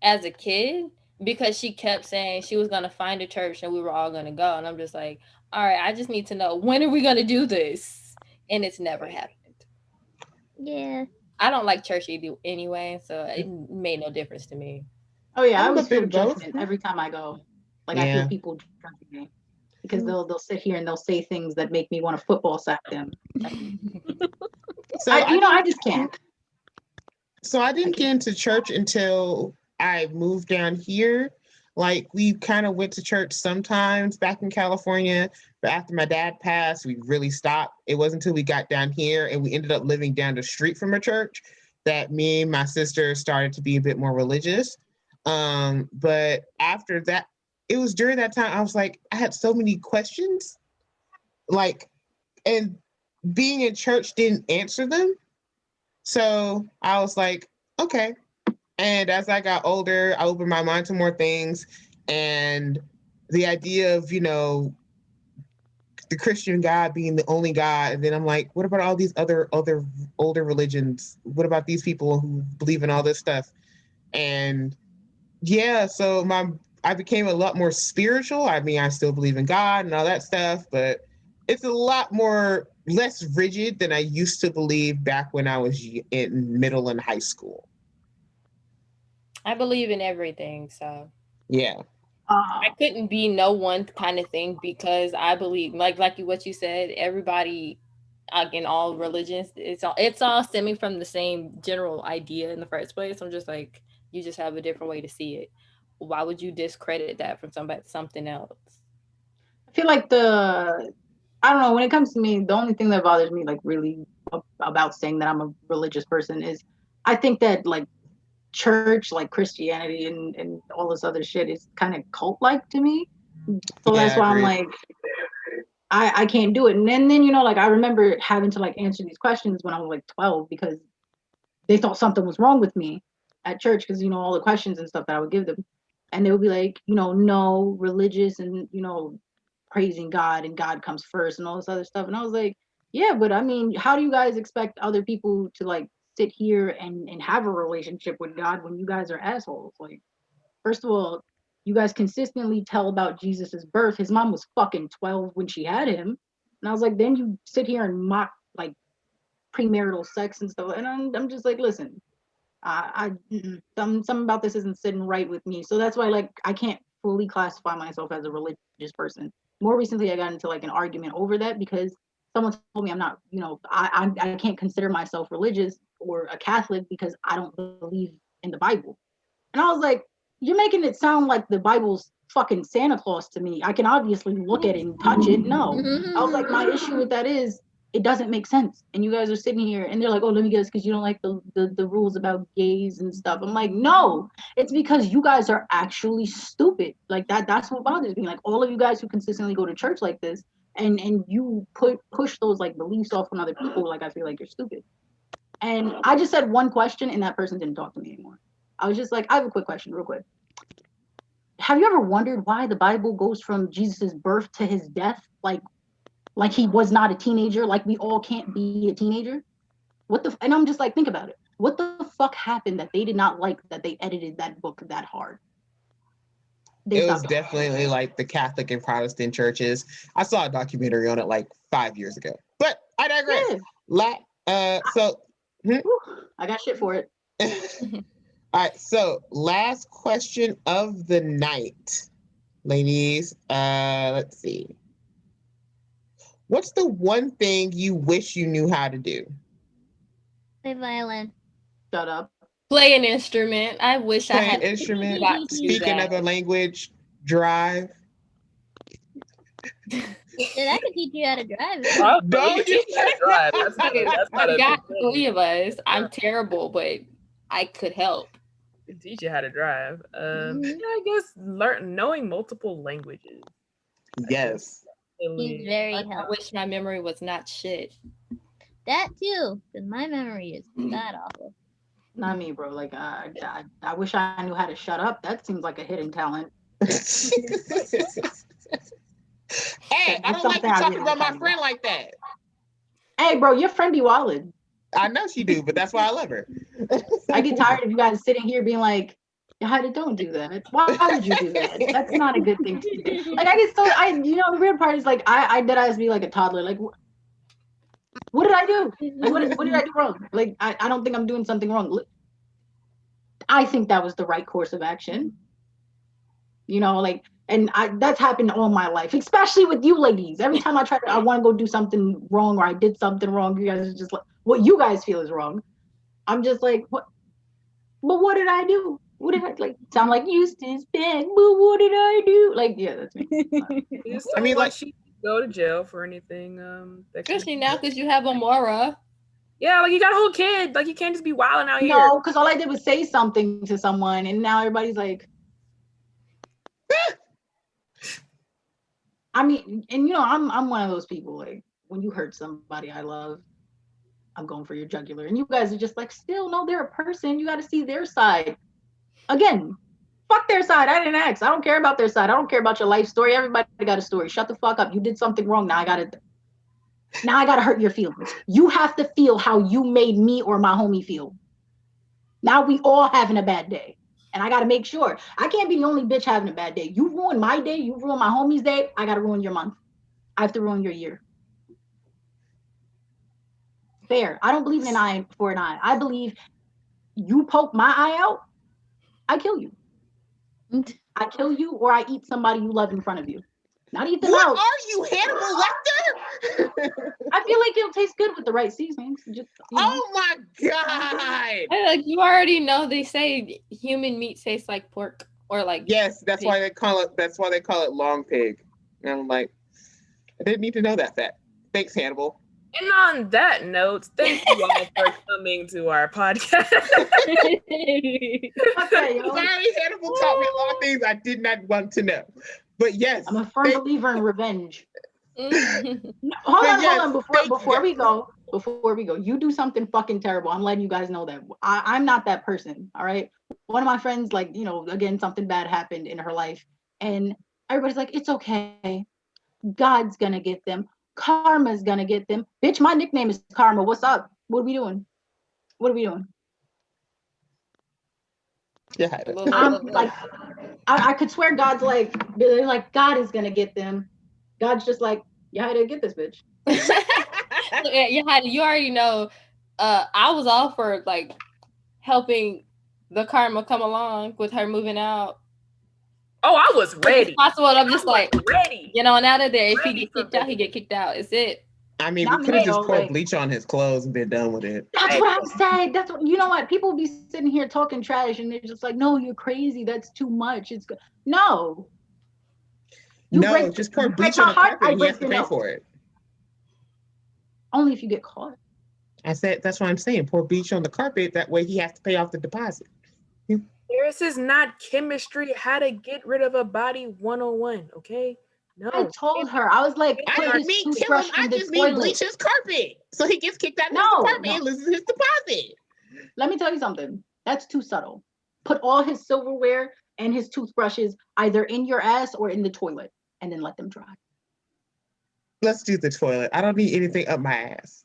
as a kid because she kept saying she was gonna find a church and we were all gonna go, and I'm just like, all right, I just need to know when are we gonna do this, and it's never happened. yeah, I don't like church anyway, so it made no difference to me. Oh yeah, I I'm a always bit feel of both. judgment every time I go. Like I feel Yeah. people judging me because they'll sit here and they'll say things that make me want to football sack them. So I just can't. So I didn't get into church until I moved down here. Like we kind of went to church sometimes back in California, but after my dad passed, we really stopped. It wasn't until we got down here and we ended up living down the street from a church that me and my sister started to be a bit more religious. But after that, it was during that time I was like, I had so many questions, like, and being in church didn't answer them. So I was like, okay. And as I got older, I opened my mind to more things. And the idea of, the Christian God being the only God. And then I'm like, what about all these other older religions? What about these people who believe in all this stuff? And yeah, so I became a lot more spiritual. I mean, I still believe in God and all that stuff, but it's a lot more less rigid than I used to believe back when I was in middle and high school. I believe in everything, so Yeah. I couldn't be no one kind of thing because I believe, like what you said, everybody in all religions, it's all stemming from the same general idea in the first place. I'm just like, you just have a different way to see it. Why would you discredit that from something else? I feel like I don't know, when it comes to me, the only thing that bothers me like really about saying that I'm a religious person is I think that like church, like Christianity and all this other shit is kind of cult like to me. So Yeah, that's why I'm like, I can't do it. And then like I remember having to like answer these questions when I was like 12 because they thought something was wrong with me at church because all the questions and stuff that I would give them. And they would be like, no, religious and praising God and God comes first and all this other stuff. And I was like, yeah, but I mean, how do you guys expect other people to like sit here and have a relationship with God when you guys are assholes? Like, first of all, you guys consistently tell about Jesus's birth. His mom was fucking 12 when she had him. And I was like, then you sit here and mock like premarital sex and stuff. And I'm just like, listen, something about this isn't sitting right with me. So that's why like I can't fully classify myself as a religious person. More recently, I got into like an argument over that because someone told me I'm not, I can't consider myself religious or a Catholic because I don't believe in the Bible. And I was like, you're making it sound like the Bible's fucking Santa Claus to me. I can obviously look at it and touch it. No. I was like, my issue with that is it doesn't make sense. And you guys are sitting here and they're like, oh, let me guess, because you don't like the rules about gays and stuff. I'm like, no, it's because you guys are actually stupid. Like that's what bothers me. Like all of you guys who consistently go to church like this and you push those like beliefs off on other people, like I feel like you're stupid. And I just said one question and that person didn't talk to me anymore. I was just like, I have a quick question, real quick. Have you ever wondered why the Bible goes from Jesus's birth to his death? Like he was not a teenager, like we all can't be a teenager? And I'm just like, think about it. What the fuck happened that they did not like that they edited that book that hard? It was definitely like the Catholic and Protestant churches. I saw a documentary on it like 5 years ago. But I digress. Yeah. I got shit for it. All right, so last question of the night, ladies. Let's see. What's the one thing you wish you knew how to do? play violin. Shut up. Play an instrument. I wish I had an instrument. got to Speak another language. Drive. Dude, I could teach you how to drive. Don't teach you how to drive. That's not I got a 3 of us. I'm terrible, but I could help. Teach you how to drive. I guess knowing multiple languages. Yes. He's very I helpful. wish my memory was not shit. That too, because my memory is god awful. Not me, bro. Like, I wish I knew how to shut up. That seems like a hidden talent. Hey, I don't like you talking about my friend like that. Hey, bro, your friend be wildin'. I know she do, but that's why I love her. I get tired of you guys sitting here being like, Yahida, don't do that. Why would you do that? That's not a good thing to do. Like, I get so, the weird part is like, I dead eyes be like a toddler. Like, what did I do? Like, what did I do wrong? Like, I don't think I'm doing something wrong. I think that was the right course of action. Like, and that's happened all my life, especially with you ladies. Every time I want to go do something wrong, or I did something wrong, you guys are just like, what you guys feel is wrong. I'm just like, what? But what did I do? What did I sound like Eustace bad? But what did I do? Like, yeah, that's me. I mean, like, she go to jail for anything. Especially now because you have Amora. Yeah, like, you got a whole kid. Like, you can't just be wilding out here. No, because all I did was say something to someone, and now everybody's like. I mean, and I'm one of those people, like, when you hurt somebody I love, I'm going for your jugular. And you guys are just like, still, no, they're a person. You got to see their side. Again, fuck their side. I didn't ask. I don't care about their side. I don't care about your life story. Everybody got a story. Shut the fuck up. You did something wrong. Now I gotta hurt your feelings. You have to feel how you made me or my homie feel. Now we all having a bad day. And I got to make sure. I can't be the only bitch having a bad day. You ruin my day. You ruin my homie's day. I got to ruin your month. I have to ruin your year. Fair. I don't believe in an eye for an eye. I believe you poke my eye out, I kill you. I kill you, or I eat somebody you love in front of you. Not eat them out. What are you, Hannibal Lecter? I feel like it'll taste good with the right seasonings. Just, Oh my god! Like, you already know they say human meat tastes like pork, or like yes, that's pig. Why they call it. That's why they call it long pig. And I'm like, I didn't need to know that fact. Thanks, Hannibal. And on that note, thank you all for coming to our podcast. Okay, sorry, Hannibal taught me a lot of things I did not want to know. But yes, I'm a firm believer in revenge. Hold on. Before we go, you do something fucking terrible. I'm letting you guys know that I'm not that person. All right. One of my friends, again, something bad happened in her life, and everybody's like, it's okay. God's gonna get them. Karma's gonna get them. Bitch, my nickname is Karma. What's up? What are we doing? Yeah. I'm like, I could swear God's like, they're like, God is gonna get them. God's just like, Yahida, get this bitch. Yahida, you already know. I was all for helping the karma come along with her moving out. Oh, I was ready. If possible, I'm just ready. Out of there. If he get kicked out, he get kicked out. It's it. I mean, we could have just poured bleach on his clothes and been done with it. That's what I said. That's what, you know what? People be sitting here talking trash and they're just like, no, you're crazy. That's too much. It's good. No. Just pour bleach on the carpet and he has to pay for it. Only if you get caught. I said, that's what I'm saying. Pour bleach on the carpet. That way he has to pay off the deposit. This is not chemistry, how to get rid of a body 101, okay? No. I told her. I was like, I just need bleach his carpet. So he gets kicked out of his apartment and loses his deposit. Let me tell you something. That's too subtle. Put all his silverware and his toothbrushes either in your ass or in the toilet and then let them dry. Let's do the toilet. I don't need anything up my ass.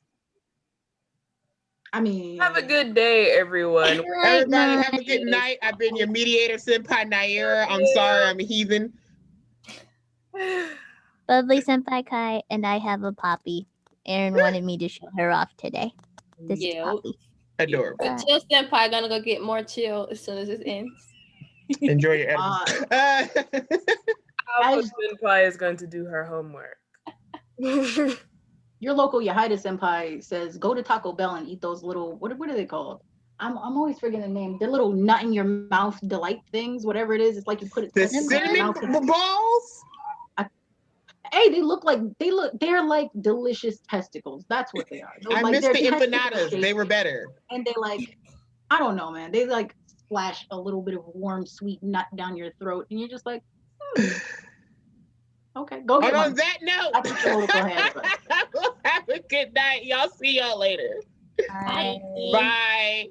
I mean, have a good day, everyone. Everybody have a good night. I've been your mediator, Senpai Nyera. I'm sorry, I'm a heathen. Lovely Senpai Kai, and I have a poppy. Aaron wanted me to show her off today. This is Poppy. Adorable. But Chill Senpai gonna go get more chill as soon as this ends. Enjoy your edibles. Alpha Senpai is going to do her homework. Your local Yahida Senpai says, go to Taco Bell and eat those little, what are they called? I'm always forgetting the name. The little nut in your mouth delight things, whatever it is. It's like you put it. The cinnamon balls? Hey, they're like delicious testicles. That's what they are. I missed the empanadas. They were better. And they I don't know, man. They splash a little bit of warm, sweet nut down your throat. And you're just like, okay, go get one. On that note, have a good night. Y'all see y'all later. Bye. Bye.